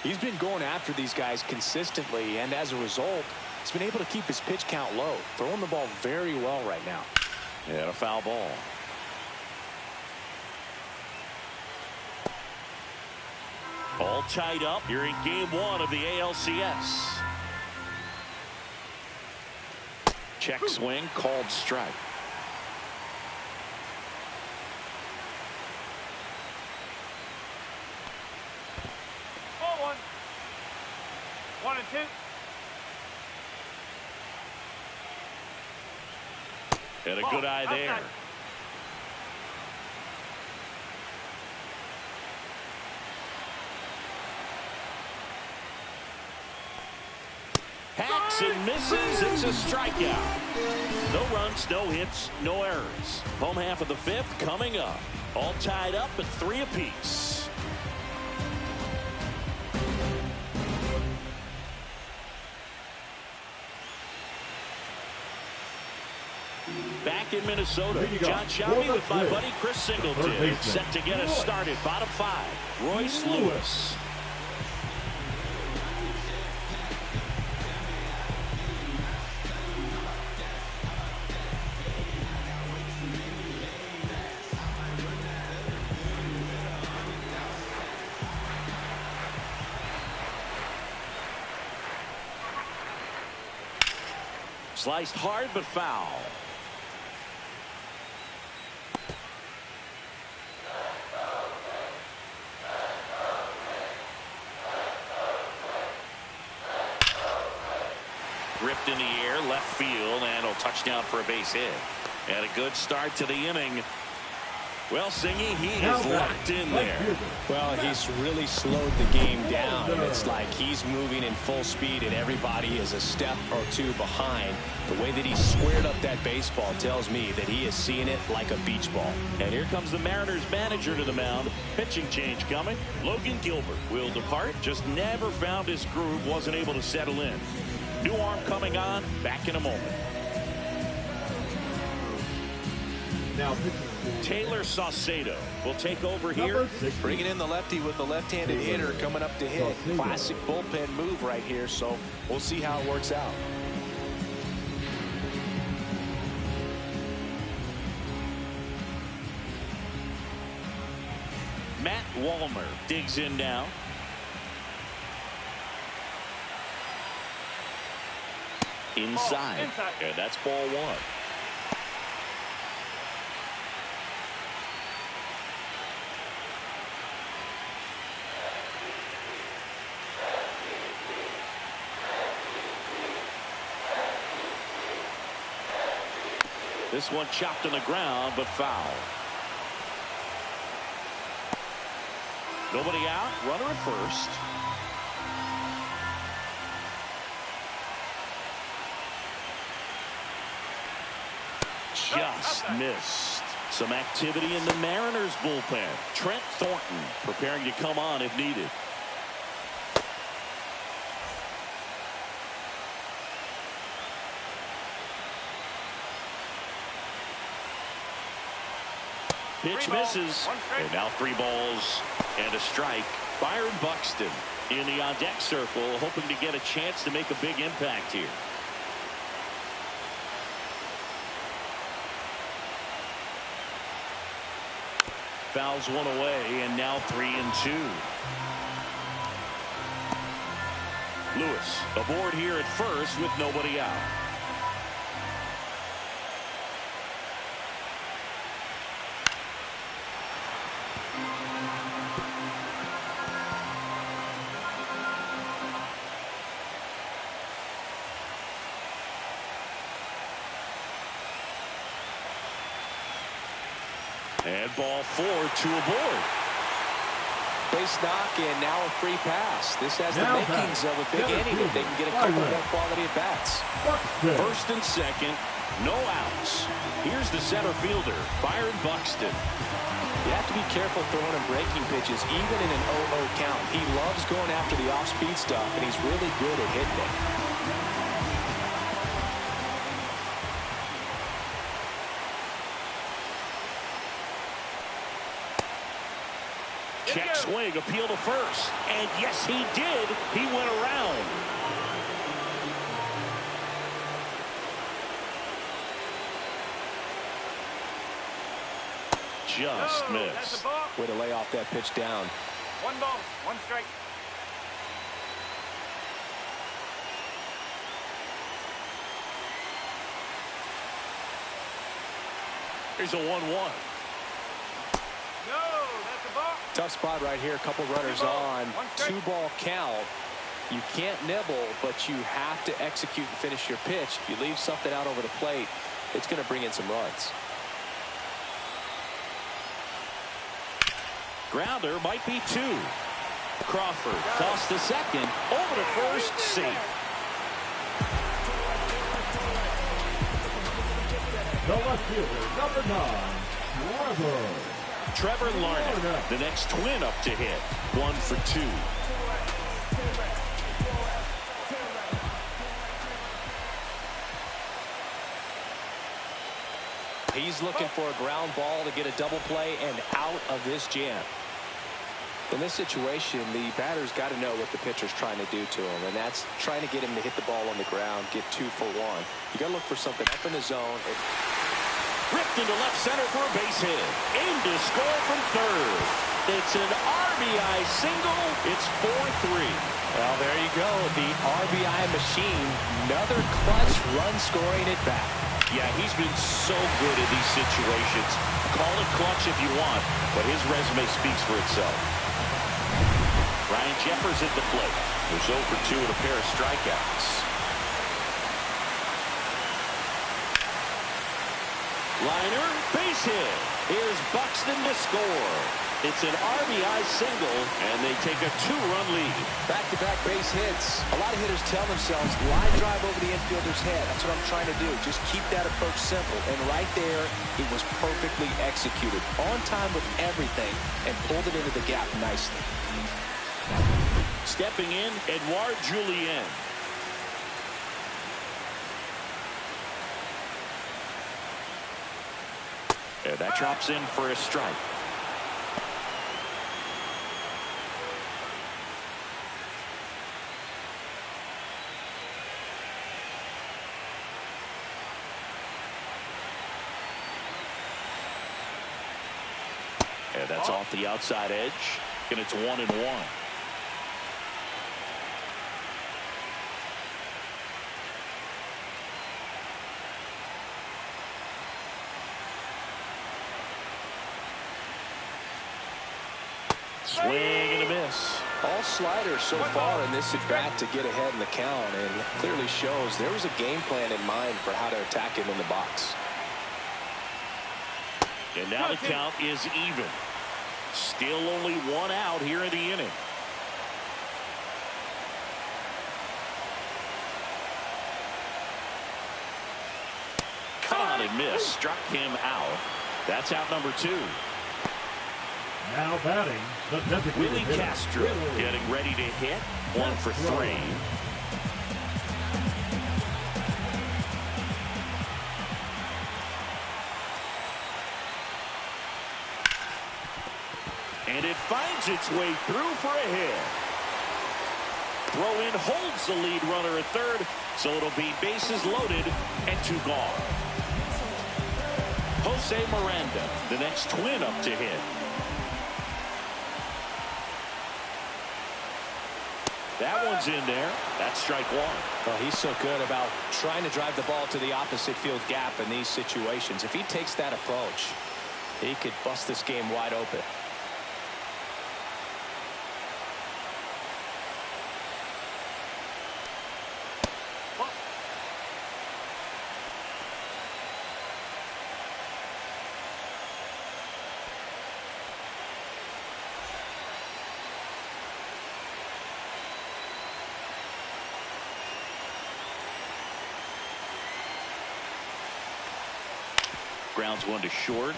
Speaker 2: He's been going after these guys consistently, and as a result, he's been able to keep his pitch count low. Throwing the ball very well right now.
Speaker 1: And a foul ball. All tied up here in game 1 of the ALCS. Check swing, called strike.
Speaker 6: Ball 1. 1-2.
Speaker 1: And a good eye there. Hacks and misses. It's a strikeout. No runs, no hits, no errors. Home half of the fifth coming up. All tied up at 3 apiece. Back in Minnesota, John Shelby with my buddy Chris Singleton. Set to get us started. Bottom 5, Royce Lewis. Sliced hard but foul. Ripped in the air, left field, and a touchdown for a base hit. And a good start to the inning. Well, Singy, he is locked in there.
Speaker 2: Well, he's really slowed the game down. And it's like he's moving in full speed and everybody is a step or two behind. The way that he squared up that baseball tells me that he is seeing it like a beach ball.
Speaker 1: And here comes the Mariners manager to the mound. Pitching change coming. Logan Gilbert will depart. Just never found his groove. Wasn't able to settle in. New arm coming on. Back in a moment.
Speaker 3: Now,
Speaker 1: Taylor Saucedo will take over here.
Speaker 2: Bringing in the lefty with the left-handed hitter coming up to hit. Classic bullpen move right here, so we'll see how it works out.
Speaker 1: Matt Wallner digs in now. Inside. And that's ball 1. This one chopped on the ground, but foul. Nobody out. Runner at first. Just missed. Some activity in the Mariners bullpen. Trent Thornton preparing to come on if needed. Pitch misses. And now 3 balls and a strike. Byron Buxton in the on-deck circle, hoping to get a chance to make a big impact here. Fouls one away, and now 3-2. Lewis aboard here at first with nobody out. And ball 4, 2 aboard.
Speaker 2: Base knock and now a free pass. This has the makings of a big inning if they can get a couple more quality at bats.
Speaker 1: First and second, no outs. Here's the center fielder, Byron Buxton.
Speaker 2: You have to be careful throwing him breaking pitches even in an 0-0 count. He loves going after the off-speed stuff, and he's really good at hitting it.
Speaker 1: Check swing, appeal to first. And yes, he did. He went around. Just missed.
Speaker 2: Way to lay off that pitch down.
Speaker 6: 1 ball, 1 strike.
Speaker 1: Here's a 1-1.
Speaker 2: Tough spot right here. A couple runners on. 2-ball count. You can't nibble, but you have to execute and finish your pitch. If you leave something out over the plate, it's going to bring in some runs.
Speaker 1: Grounder might be 2. Crawford tossed to second. Over to first. Safe.
Speaker 3: The left fielder, number 9,
Speaker 1: Trevor Larned, the next twin up to hit. 1 for 2.
Speaker 2: He's looking for a ground ball to get a double play and out of this jam. In this situation, the batter's got to know what the pitcher's trying to do to him, and that's trying to get him to hit the ball on the ground, get 2 for 1. You got to look for something up in the zone.
Speaker 1: Ripped into left center for a base hit. Aimed to score from third. It's an RBI single. It's 4-3.
Speaker 2: Well, there you go. The RBI machine. Another clutch run scoring at bat.
Speaker 1: Yeah, he's been so good in these situations. Call it clutch if you want, but his resume speaks for itself. Ryan Jeffers at the plate. There's 0 for 2 and a pair of strikeouts. Liner, base hit. Here's Buxton to score. It's an RBI single, and they take a 2-run lead.
Speaker 2: Back-to-back base hits. A lot of hitters tell themselves, line drive over the infielder's head. That's what I'm trying to do. Just keep that approach simple. And right there, it was perfectly executed. On time with everything, and pulled it into the gap nicely.
Speaker 1: Stepping in, Edouard Julien. And that drops in for a strike. And that's off the outside edge, and it's 1-1. Swing and a miss.
Speaker 2: All sliders so far in this at-bat to get ahead in the count, and clearly shows there was a game plan in mind for how to attack him in the box.
Speaker 1: And now the count is even. Still only 1 out here in the inning. Caught and missed. Struck him out. That's out number 2.
Speaker 3: Now batting, the designated
Speaker 1: Willie
Speaker 3: hitter,
Speaker 1: Castro
Speaker 3: Willie.
Speaker 1: getting ready to hit. 1 for 3. And it finds its way through for a hit. Throw in holds the lead runner at third, so it'll be bases loaded and 2 gone. Jose Miranda, the next twin up to hit. That one's in there. That's strike 1.
Speaker 2: Well, he's so good about trying to drive the ball to the opposite field gap in these situations. If he takes that approach, he could bust this game wide open.
Speaker 1: Grounds 1 to short.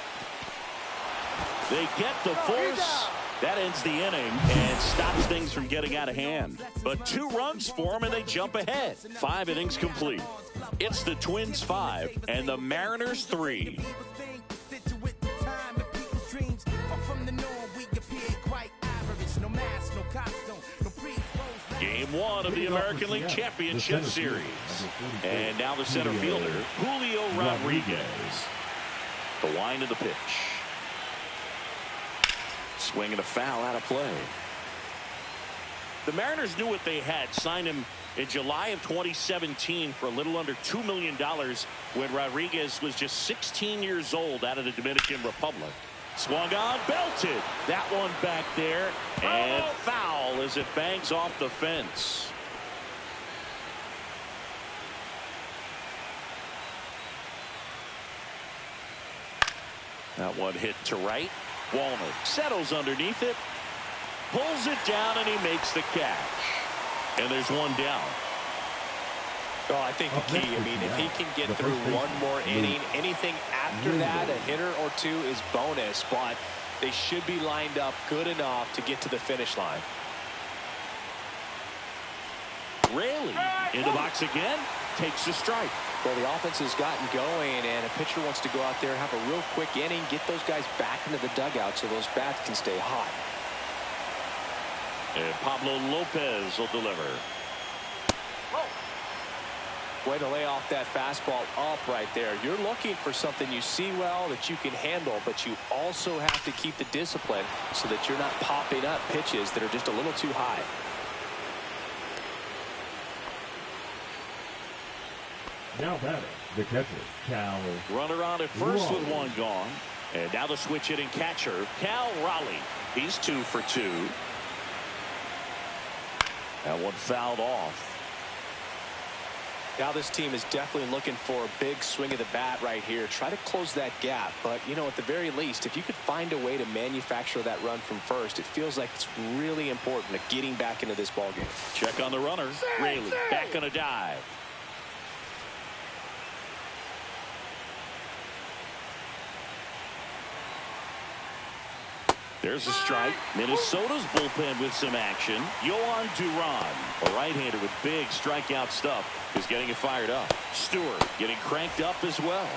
Speaker 1: They get the force. That ends the inning and stops things from getting out of hand. But 2 runs for them and they jump ahead. 5 innings complete. It's the Twins 5 and the Mariners 3. Game 1 of the American League Championship Series. And now the center fielder, Julio Rodriguez. The wind of the pitch. Swing and a foul out of play. The Mariners knew what they had. Signed him in July of 2017 for a little under $2 million when Rodriguez was just 16 years old out of the Dominican Republic. Swung on, belted. That one back there. And foul as it bangs off the fence. That one hit to right. Walner settles underneath it, pulls it down, and he makes the catch. And there's 1 down.
Speaker 2: Well, I think the key, I mean, if he can get through one more inning, anything after that, a hitter or two is bonus, but they should be lined up good enough to get to the finish line.
Speaker 1: Raley in the box again, takes a strike.
Speaker 2: Well, the offense has gotten going, and a pitcher wants to go out there, have a real quick inning, get those guys back into the dugout so those bats can stay hot.
Speaker 1: And Pablo Lopez will deliver.
Speaker 2: Way to lay off that fastball up right there. You're looking for something you see well that you can handle, but you also have to keep the discipline so that you're not popping up pitches that are just a little too high.
Speaker 3: Now batting, the catcher, Cal.
Speaker 1: Runner on at first with one gone. And now the switch hitting catcher, Cal Raleigh. He's 2 for 2. That one fouled off.
Speaker 2: Now this team is definitely looking for a big swing of the bat right here. Try to close that gap. But, you know, at the very least, if you could find a way to manufacture that run from first, it feels like it's really important to getting back into this ballgame.
Speaker 1: Check on the runner. Raley back on a dive. There's a strike. Minnesota's bullpen with some action. Yohan Duran, a right-hander with big strikeout stuff, is getting it fired up. Stewart getting cranked up as well.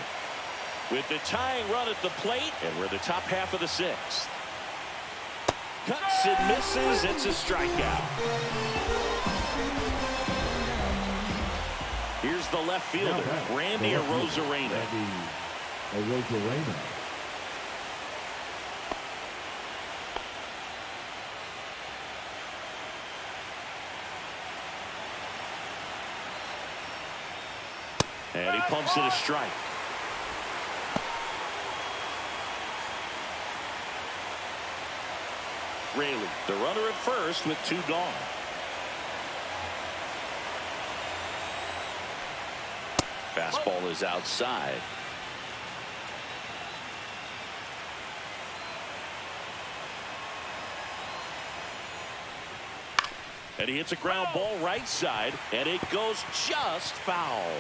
Speaker 1: With the tying run at the plate, and we're the top half of the 6th. Cuts and misses. It's a strikeout. Here's the left fielder, Randy Arozarena. And he pumps it a strike. Raley, the runner at first with 2 gone. Fastball is outside. And he hits a ground ball right side, and it goes just foul.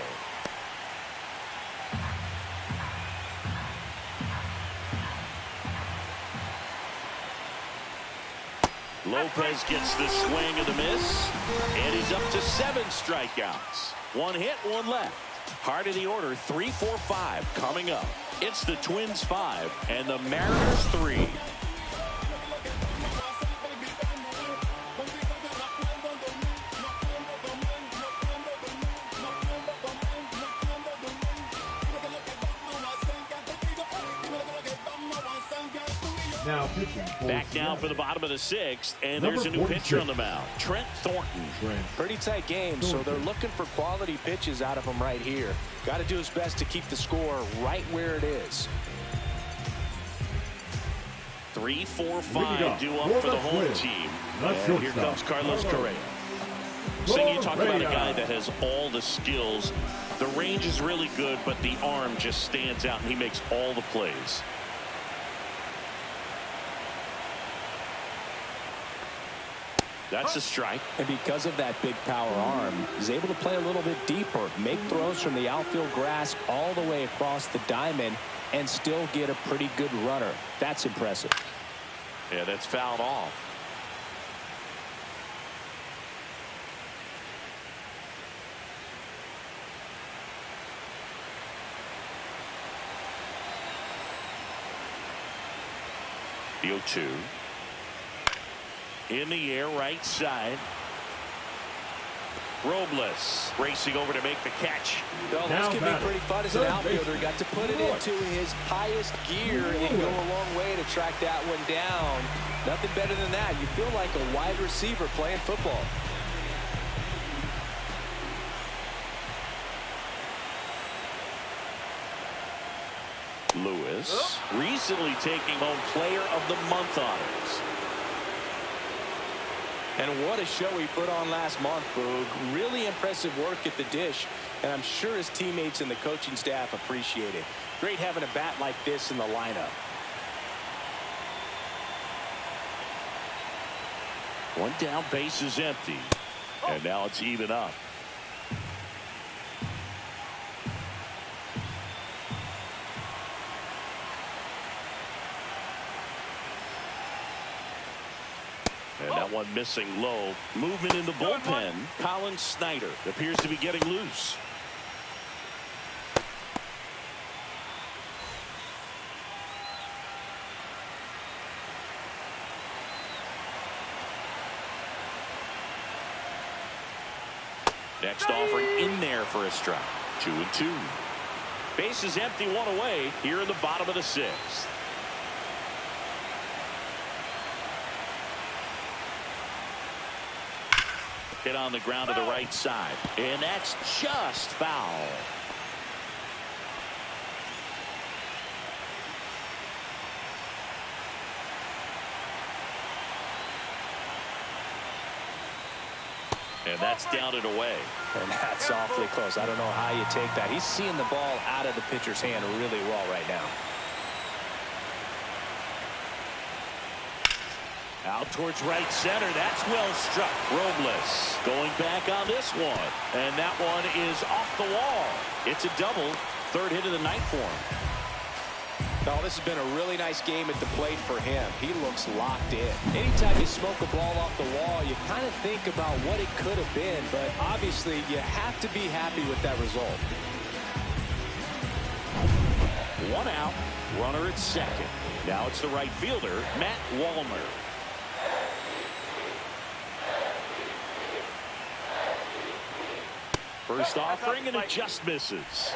Speaker 1: Lopez gets the swing of the miss, and he's up to 7 strikeouts. 1 hit, 1 left. Heart of the order, 3, 4, 5 coming up. It's the Twins 5 and the Mariners 3. Back now for the bottom of the 6th, and there's a new pitcher on the mound, Trent Thornton.
Speaker 2: Pretty tight game, so they're looking for quality pitches out of him right here. Got to do his best to keep the score right where it is.
Speaker 1: 3, 4, 5 due up for the home team. And here comes Carlos Correa. Sing, you talk about a guy that has all the skills. The range is really good, but the arm just stands out, and he makes all the plays. That's a strike.
Speaker 2: And because of that big power arm, he's able to play a little bit deeper, make throws from the outfield grass all the way across the diamond, and still get a pretty good runner. That's impressive.
Speaker 1: Yeah, that's fouled off. The 0-2. In the air, right side. Robles racing over to make the catch.
Speaker 2: Well, this could be pretty fun as an outfielder. Got to put it into his highest gear and go a long way to track that one down. Nothing better than that. You feel like a wide receiver playing football.
Speaker 1: Lewis recently taking home Player of the Month honors.
Speaker 2: And what a show he put on last month, Boog. Really impressive work at the dish, and I'm sure his teammates and the coaching staff appreciate it. Great having a bat like this in the lineup.
Speaker 1: One down, base is empty. And now it's even up. And that one missing low. Movement in the bullpen. Colin Snyder appears to be getting loose. Next offering in there for a strike. 2-2. Base is empty, one away here in the bottom of the sixth. Hit on the ground to the right side. And that's just foul. And that's down and away.
Speaker 2: And that's awfully close. I don't know how you take that. He's seeing the ball out of the pitcher's hand really well right now.
Speaker 1: Out towards right center. That's well struck. Robles going back on this one. And that one is off the wall. It's a double. Third hit of the night for him.
Speaker 2: Oh, this has been a really nice game at the plate for him. He looks locked in. Anytime you smoke a ball off the wall, you kind of think about what it could have been, but obviously you have to be happy with that result.
Speaker 1: One out, runner at second. Now it's the right fielder, Matt Wallner. First offering, and it just misses.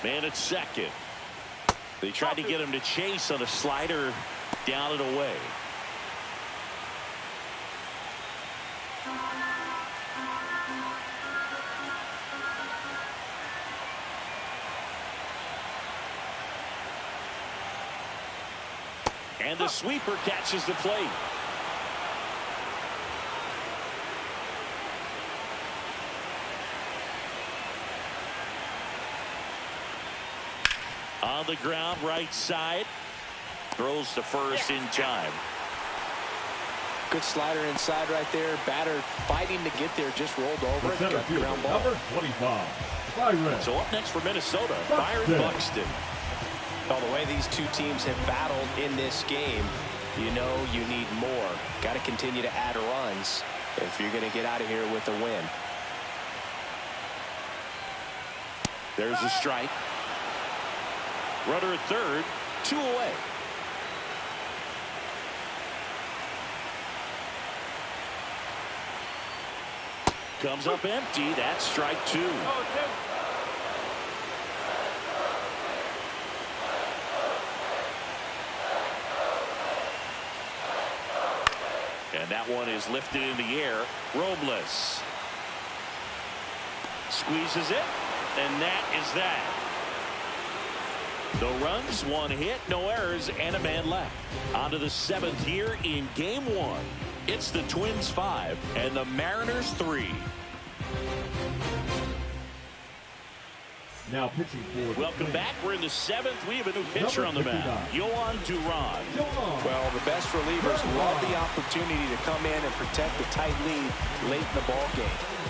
Speaker 1: Man at second. They tried to get him to chase on a slider down and away. And the sweeper catches the plate. On the ground, right side. Throws to first in time.
Speaker 2: Good slider inside right there. Batter fighting to get there, just rolled over it. Got the ground ball.
Speaker 3: Number 25, Byron.
Speaker 1: So up next for Minnesota, Byron Buxton.
Speaker 2: Well, the way these two teams have battled in this game, you know you need more. Got to continue to add runs if you're going to get out of here with a win.
Speaker 1: There's a strike. Runner at third, 2 away. Comes up empty. That's strike 2. And that one is lifted in the air. Robles squeezes it, and that is that. No runs, 1 hit, no errors, and a man left. On to the 7th here in game 1. It's the Twins 5 and the Mariners 3.
Speaker 3: Now pitching for the
Speaker 1: Welcome back. We're in the 7th. We have a new pitcher on the mound, Yohan Duran.
Speaker 2: Well, the best relievers love the opportunity to come in and protect the tight lead late in the ball game.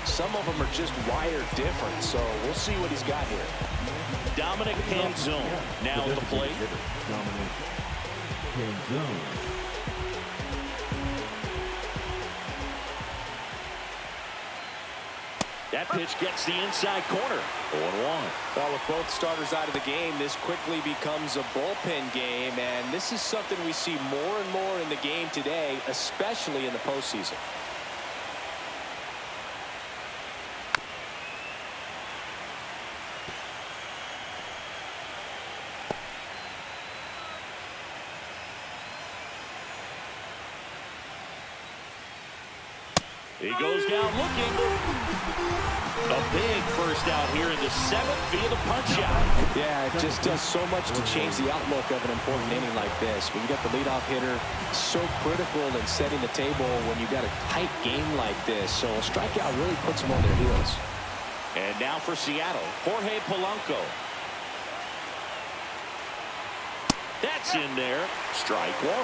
Speaker 2: Some of them are just wired different, so we'll see what he's got here.
Speaker 1: Dominic Canzone now at the plate.
Speaker 3: Dominic Canzone.
Speaker 1: That pitch gets the inside corner. 0-1.
Speaker 2: Well, with both starters out of the game, this quickly becomes a bullpen game, and this is something we see more and more in the game today, especially in the postseason.
Speaker 1: He goes down looking. A big first out here in the 7th via the punch out.
Speaker 2: Yeah, it just does so much to change the outlook of an important inning like this. When you got the leadoff hitter, so critical in setting the table when you got a tight game like this. So a strikeout really puts them on their heels.
Speaker 1: And now for Seattle, Jorge Polanco. That's in there. Strike 1.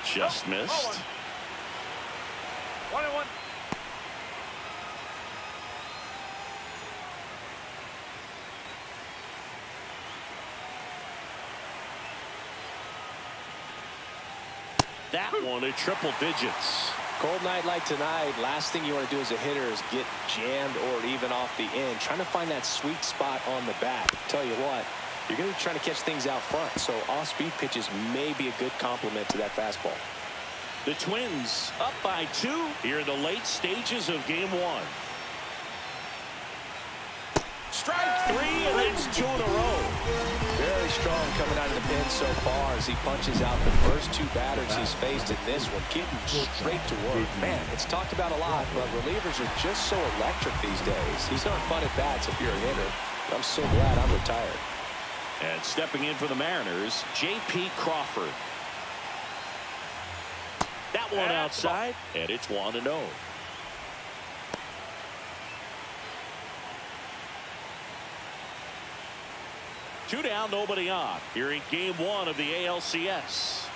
Speaker 1: Just missed.
Speaker 6: 1-1.
Speaker 1: That one at triple digits.
Speaker 2: Cold night like tonight, last thing you want to do as a hitter is get jammed or even off the end. Trying to find that sweet spot on the bat. Tell you what, you're going to be trying to catch things out front, so off-speed pitches may be a good complement to that fastball.
Speaker 1: The Twins up by 2 here in the late stages of game 1. Strike 3, and that's 2 in a row.
Speaker 2: Very strong coming out of the pen so far as he punches out the first 2 batters he's faced in this one, getting straight to work. Man, it's talked about a lot, but relievers are just so electric these days. These aren't fun at bats if you're a hitter. I'm so glad I'm retired.
Speaker 1: And stepping in for the Mariners, J.P. Crawford. That one outside, and it's 1-0. Two down, nobody on. Here in game 1 of the ALCS.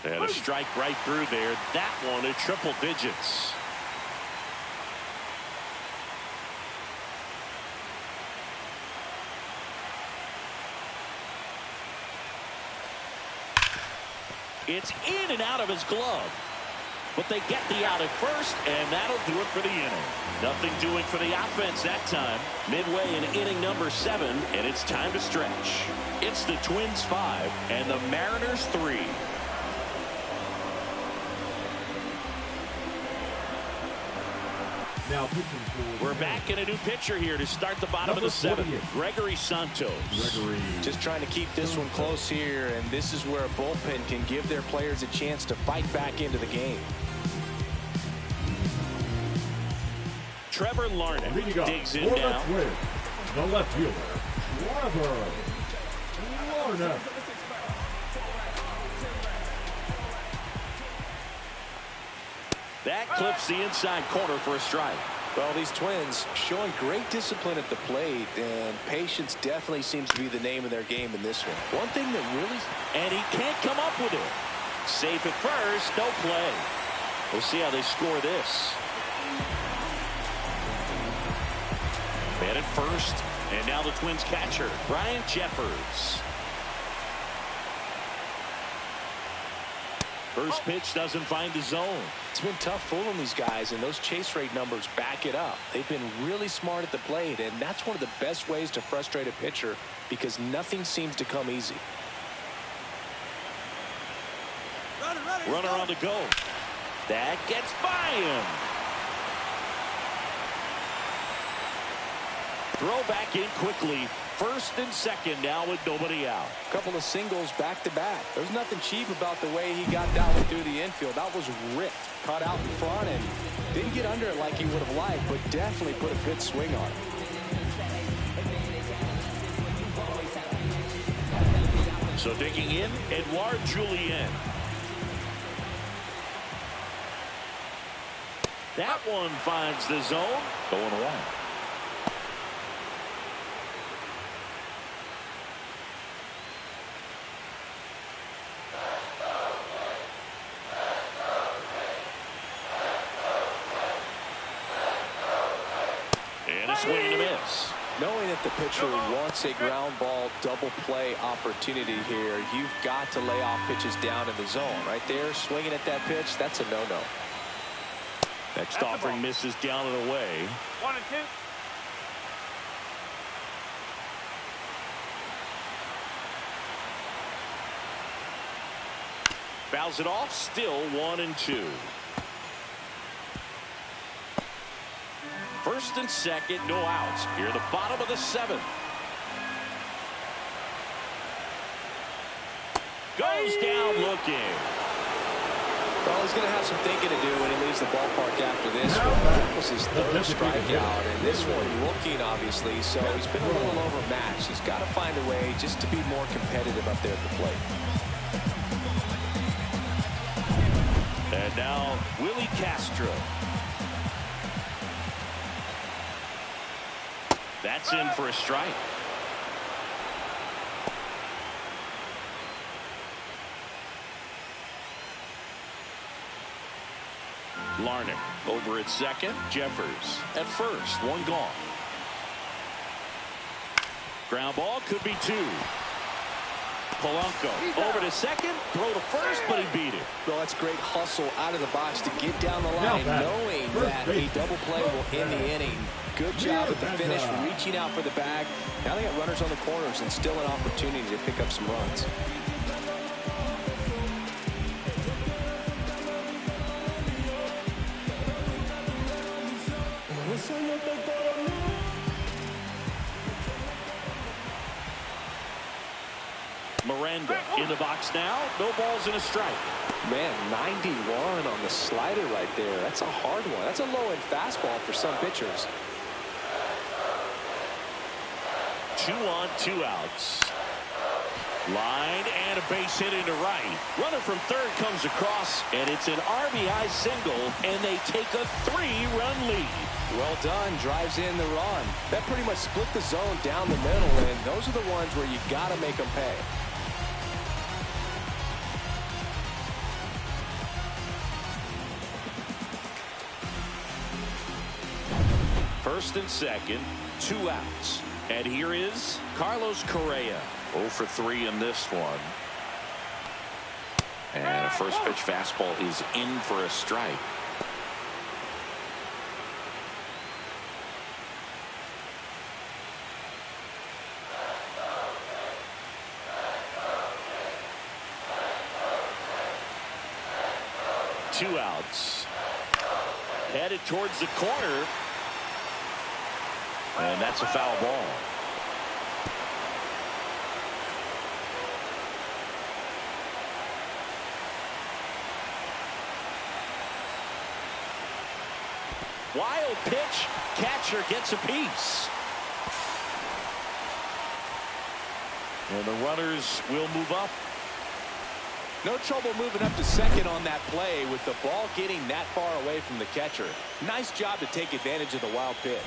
Speaker 1: And a strike right through there. That one at triple digits. It's in and out of his glove. But they get the out at first, and that'll do it for the inning. Nothing doing for the offense that time. Midway in inning number 7, and it's time to stretch. It's the Twins 5 and the Mariners 3.
Speaker 3: Now pitching for
Speaker 1: We're back in a new pitcher here to start the bottom of the 7th. Gregory Santos.
Speaker 2: Just trying to keep this one close here, and this is where a bullpen can give their players a chance to fight back into the game.
Speaker 1: Trevor Larnach digs in now.
Speaker 3: The left fielder, Trevor Larnach.
Speaker 1: That clips the inside corner for a strike.
Speaker 2: Well, these Twins showing great discipline at the plate, and patience definitely seems to be the name of their game in this one. One thing that really...
Speaker 1: And he can't come up with it. Safe at first, no play. We'll see how they score this. Man at first, and now the Twins catcher, Brian Jeffers. First pitch doesn't find the zone.
Speaker 2: It's been tough fooling these guys, and those chase rate numbers back it up. They've been really smart at the plate, and that's one of the best ways to frustrate a pitcher because nothing seems to come easy.
Speaker 1: Runner on the go. That gets by him. Throw back in quickly. First and second now with nobody out.
Speaker 2: A couple of singles back to back. There's nothing cheap about the way he got that one through the infield. That was ripped. Caught out in front and didn't get under it like he would have liked, but definitely put a good swing on it.
Speaker 1: So digging in, Edouard Julien. That one finds the zone. Going away. And a swing and a miss.
Speaker 2: Knowing that the pitcher wants a ground ball double play opportunity here, you've got to lay off pitches down in the zone. Right there, swinging at that pitch, that's a no-no.
Speaker 1: Next offering misses down and away.
Speaker 6: 1-2.
Speaker 1: Fouls it off, still 1-2. First and second, no outs. Here at the bottom of the 7th. Goes down looking.
Speaker 2: Well, he's going to have some thinking to do when he leaves the ballpark after this one. That was his 3rd strikeout, and this one looking, obviously, so he's been a little overmatched. He's got to find a way just to be more competitive up there at the plate.
Speaker 1: And now, Willie Castro. That's in for a strike. Larnach over at second. Jeffers at first. One gone. Ground ball could be two. Polanco over to second. Throw to first, but he beat it.
Speaker 2: Well, that's great hustle out of the box to get down the line, knowing that a double play will end the inning. Good job at the finish, reaching out for the bag. Now they got runners on the corners and still an opportunity to pick up some runs.
Speaker 1: Miranda in the box now. No balls and a strike.
Speaker 2: Man, 91 on the slider right there. That's a hard one. That's a low-end fastball for some pitchers.
Speaker 1: 2 on, 2 outs. Line and a base hit into right. Runner from third comes across, and it's an RBI single, and they take a 3-run lead.
Speaker 2: Well done. Drives in the run. That pretty much split the zone down the middle, and those are the ones where you got to make them pay.
Speaker 1: First and second, 2 outs. And here is Carlos Correa.
Speaker 5: 0 for 3 in this one. And a first pitch fastball is in for a strike.
Speaker 1: Two outs. Headed towards the corner. And that's a foul ball. Wild pitch. Catcher gets a piece. And the runners will move up.
Speaker 2: No trouble moving up to second on that play with the ball getting that far away from the catcher. Nice job to take advantage of the wild pitch.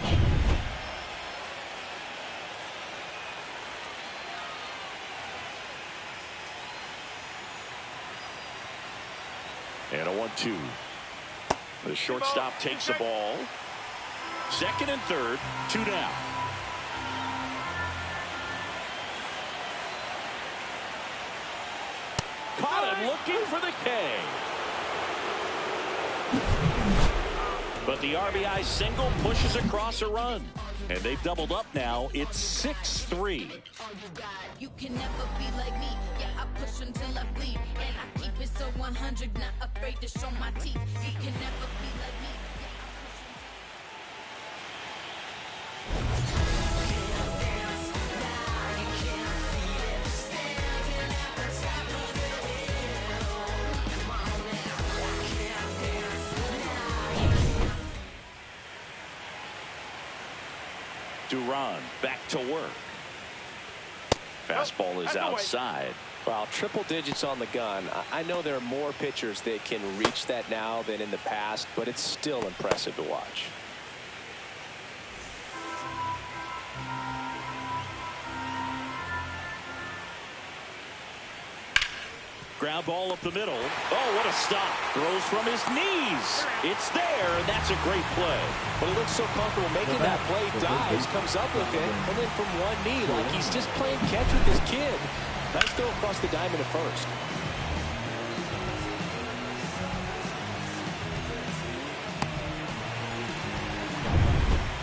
Speaker 1: And a 1-2. The shortstop takes the ball. Second and third, 2 down. Caught him looking for the K. But the RBI single pushes across a run. And they've doubled up now. It's 6-3.
Speaker 7: You can never be like me. Yeah, I push until I bleed. And I keep it so 100, not afraid to show my teeth. You can never be like me.
Speaker 1: Duran back to work. Fastball is outside.
Speaker 2: Wow, triple digits on the gun. I know there are more pitchers that can reach that now than in the past, but it's still impressive to watch.
Speaker 1: Ground ball up the middle. Oh, what a stop. Throws from his knees. It's there, and that's a great play.
Speaker 2: But he looks so comfortable making that play. Dives, comes up with it, and then from one knee, like he's just playing catch with his kid. Nice throw across the diamond at first.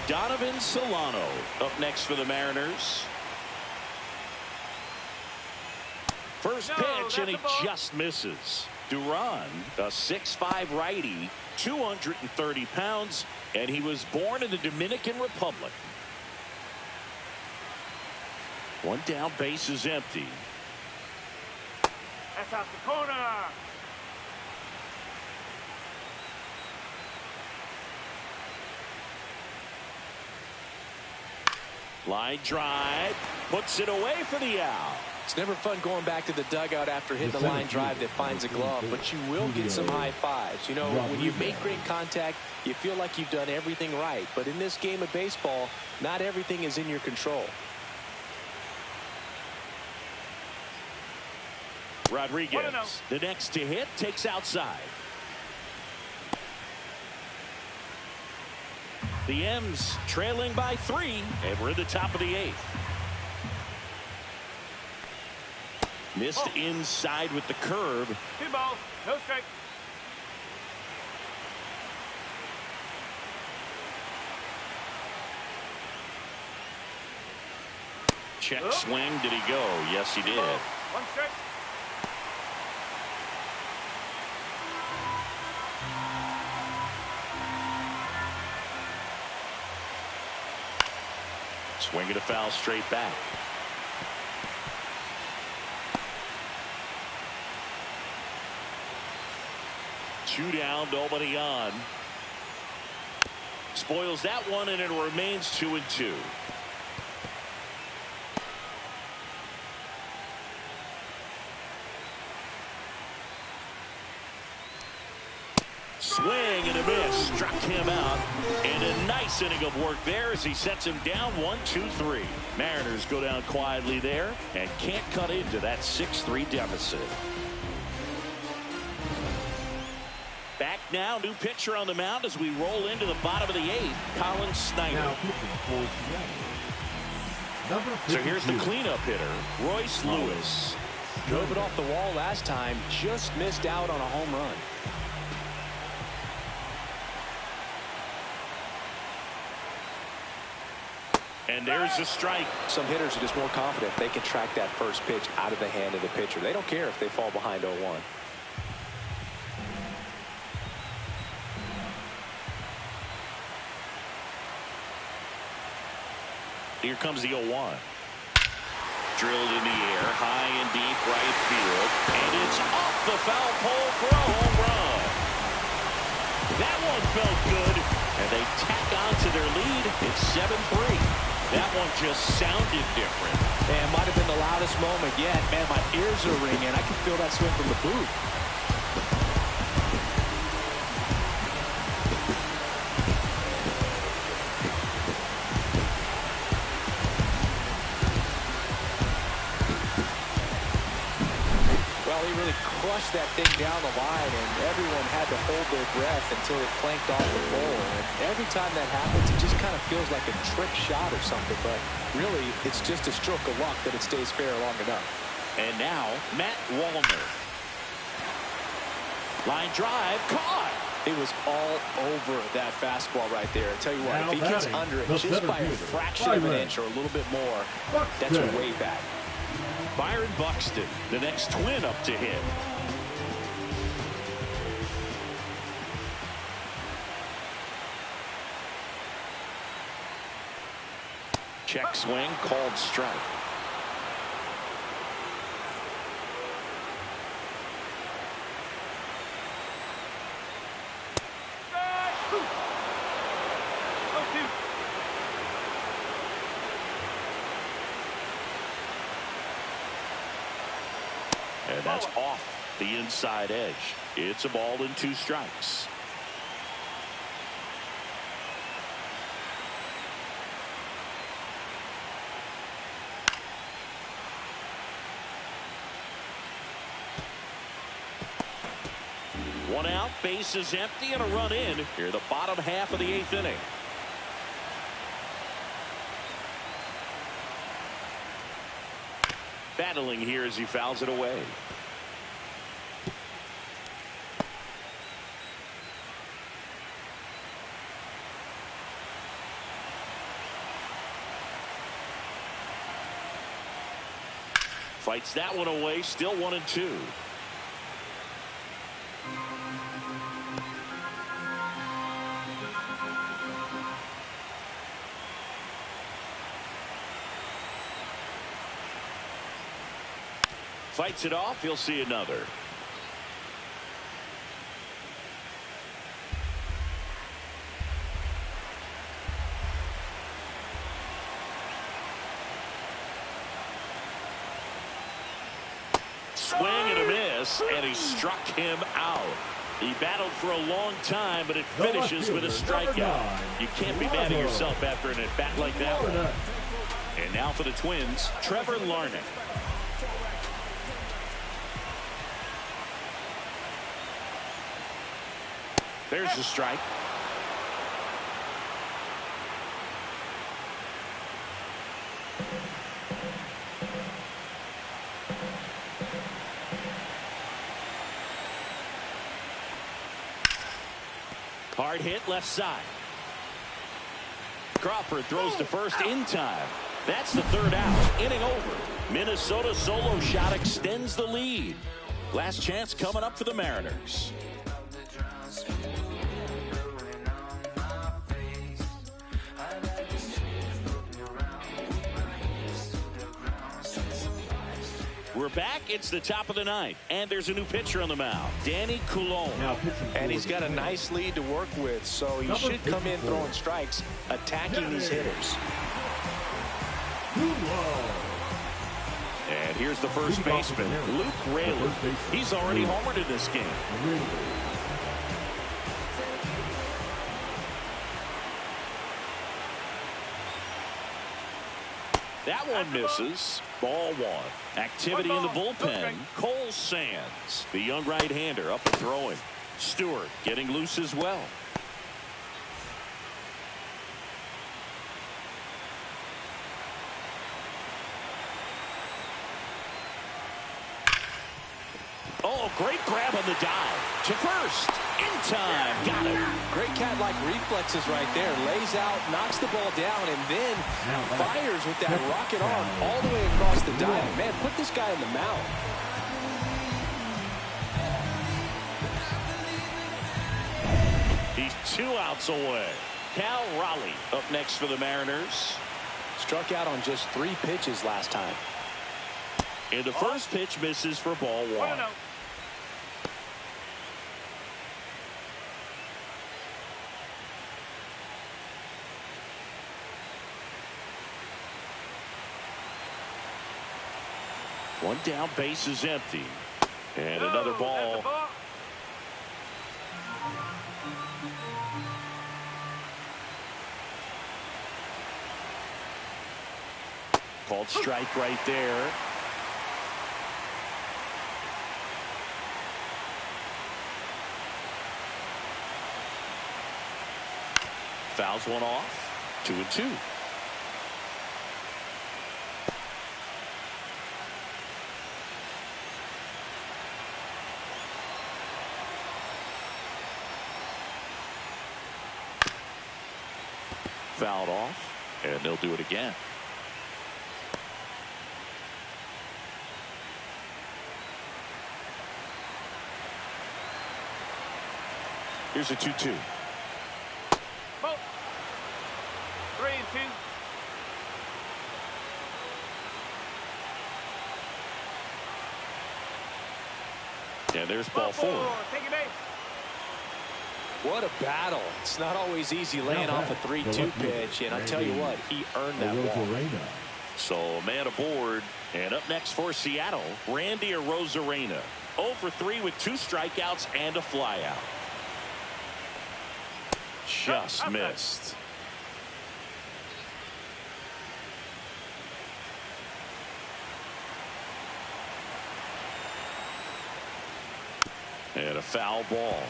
Speaker 1: Donovan Solano up next for the Mariners. First pitch, and he just misses. Duran, a 6'5" righty, 230 pounds, and he was born in the Dominican Republic. One down, base is empty.
Speaker 6: That's out the corner.
Speaker 1: Line drive, puts it away for the out.
Speaker 2: It's never fun going back to the dugout after hitting the line drive that finds a glove, but you will get some high fives. You know, when you make great contact, you feel like you've done everything right. But in this game of baseball, not everything is in your control.
Speaker 1: Rodriguez, the next to hit, takes outside. The M's trailing by 3, and we're in the top of the 8th. Missed inside with the curve.
Speaker 6: 2 balls, no strike.
Speaker 1: Check swing. Did he go? Yes, he did.
Speaker 6: 1 strike.
Speaker 1: Swing and a foul straight back. Two down, nobody on. Spoils that one, and it remains 2-2. Swing and a miss. Struck him out. And a nice inning of work there as he sets him down 1-2-3. Mariners go down quietly there and can't cut into that 6-3 deficit. Back now, new pitcher on the mound as we roll into the bottom of the 8th, Colin Snyder.
Speaker 3: Now pitching for Seattle. Number 52.
Speaker 1: So here's the cleanup hitter, Royce Lewis.
Speaker 2: Drove it off the wall last time, just missed out on a home run.
Speaker 1: And there's a strike.
Speaker 2: Some hitters are just more confident they can track that first pitch out of the hand of the pitcher. They don't care if they fall behind 0-1.
Speaker 1: Here comes the 0-1. Drilled in the air, high and deep right field. And it's off the foul pole for a home run. That one felt good. And they tack on to their lead. It's 7-3. That one just sounded different.
Speaker 2: And might have been the loudest moment yet. Man, my ears are ringing. I can feel that swing from the booth. Well, he really crushed that thing down the line, and everyone had to hold their breath until it flanked off the pole. And every time that happens, it just kind of feels like a trick shot or something. But really, it's just a stroke of luck that it stays fair long enough.
Speaker 1: And now, Matt Wallner. Line drive, caught.
Speaker 2: It was all over that fastball right there. I tell you what,
Speaker 3: Now
Speaker 2: if he gets
Speaker 3: batting,
Speaker 2: under it
Speaker 3: the
Speaker 2: just by a
Speaker 3: center fielder,
Speaker 2: fraction of an
Speaker 3: Byron
Speaker 2: inch or a little bit more,
Speaker 3: Buxton.
Speaker 2: that's way back.
Speaker 1: Byron Buxton, the next twin up to hit. Check swing, called strike. And that's off the inside edge. It's a ball and 2 strikes. One out, base is empty, and a run in here, the bottom half of the 8th inning. Battling here as he fouls it away. Fights that one away, still 1-2. Fights it off. He'll see another. Swing and a miss, and he struck him out. He battled for a long time, but it finishes with a strikeout. You can't be mad at yourself after an at-bat like that one. And now for the Twins, Trevor Larnach. There's the strike. Hard hit left side. Crawford throws to first in time. That's the third out. Inning over. Minnesota solo shot extends the lead. Last chance coming up for the Mariners. We're back. It's the top of the ninth, and there's a new pitcher on the mound, Danny Coulombe.
Speaker 2: And he's got a nice lead to work with, so he should come in throwing strikes, attacking these hitters.
Speaker 1: And here's the first baseman, Luke Rayleigh. He's already homered in this game. That one misses. Ball one. Activity in the bullpen. Cole Sands, the young right-hander, up and throwing. Stewart getting loose as well. Oh, great grab on the dive. To first. In time. Got it.
Speaker 2: Great cat-like reflexes right there. Lays out, knocks the ball down, and then fires with that rocket arm all the way across the dive. Man, put this guy in the mound.
Speaker 1: He's 2 outs away. Cal Raleigh up next for the Mariners.
Speaker 2: Struck out on just 3 pitches last time.
Speaker 1: And the first pitch misses for ball one. One down, base is empty. And another ball. Called strike right there. Fouls one off. 2-2. Fouled off, and they'll do it again. Here's a 2-2.
Speaker 6: 3-2.
Speaker 1: And there's ball 4.
Speaker 6: Take your base.
Speaker 2: What a battle. It's not always easy laying off a 3-2 pitch, and I tell you what, he earned that ball.
Speaker 1: So a man aboard, and up next for Seattle, Randy Arozarena. 0 for 3 with 2 strikeouts and a flyout. Just missed. And a foul ball.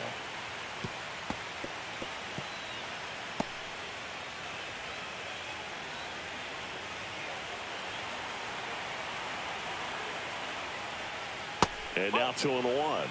Speaker 1: And now 2-1.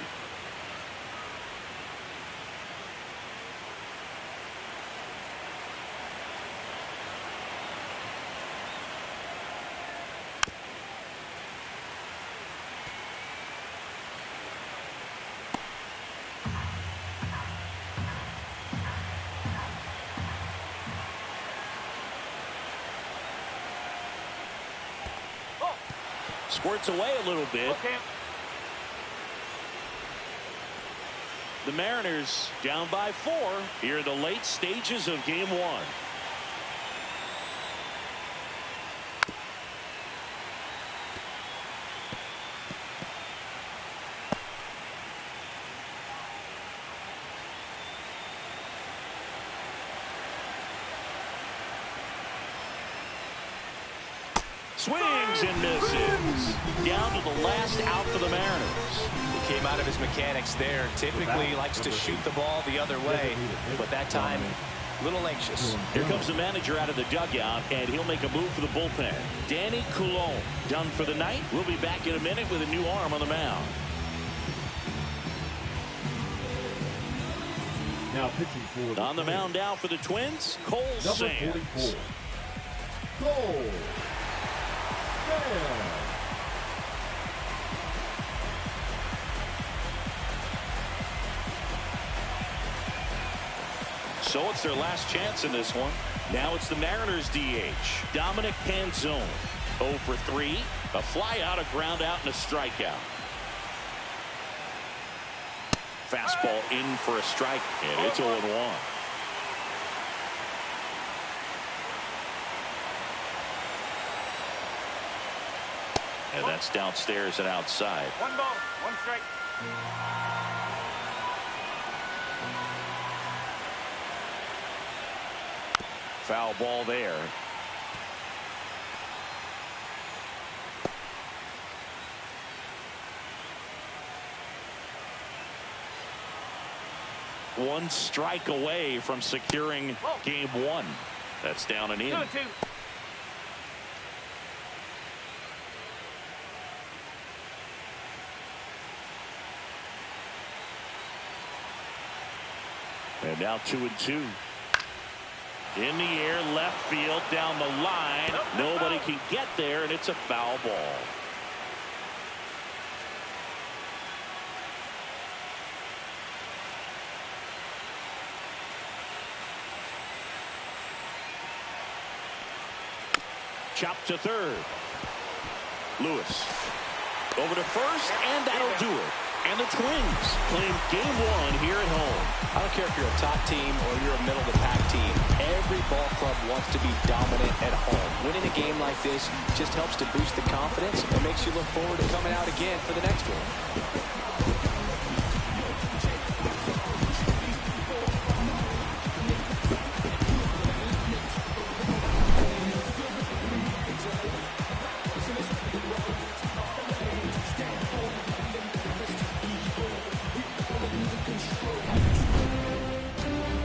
Speaker 1: Squirts away a little bit.
Speaker 6: Okay.
Speaker 1: The Mariners down by 4 here in the late stages of game 1. Swings and misses. Down to the last out for the Mariners.
Speaker 2: He came out of his mechanics there. Typically likes to shoot the ball the other way, but that time little anxious.
Speaker 1: Here comes the manager out of the dugout, and he'll make a move for the bullpen. Danny Coulombe done for the night. We'll be back in a minute with a new arm on the mound.
Speaker 3: Now pitching for
Speaker 1: On the mound now for the Twins, Cole
Speaker 3: number
Speaker 1: Sands.
Speaker 3: 44. Cole Sands.
Speaker 1: So it's their last chance in this one. Now it's the Mariners DH, Dominic Panzone. 0 for 3, a fly out, a ground out, and a strikeout. Fastball in for a strike, and it's 0-1. And that's downstairs and outside.
Speaker 6: 1 ball, 1 strike.
Speaker 1: Foul ball there. One strike away from securing game 1. That's down and in.
Speaker 6: 2-2.
Speaker 1: And now 2-2. In the air, left field, down the line. Nobody can get there, and it's a foul ball. Chop to third. Lewis over to first, and that'll do it. And the Twins claim game 1 here at home.
Speaker 2: I don't care if you're a top team or you're a middle-of-the-pack team. Every ball club wants to be dominant at home. Winning a game like this just helps to boost the confidence and makes you look forward to coming out again for the next one.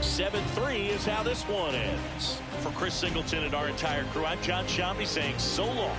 Speaker 1: 7-3 is how this one ends. For Chris Singleton and our entire crew, I'm John Shambi saying so long.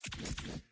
Speaker 3: 2.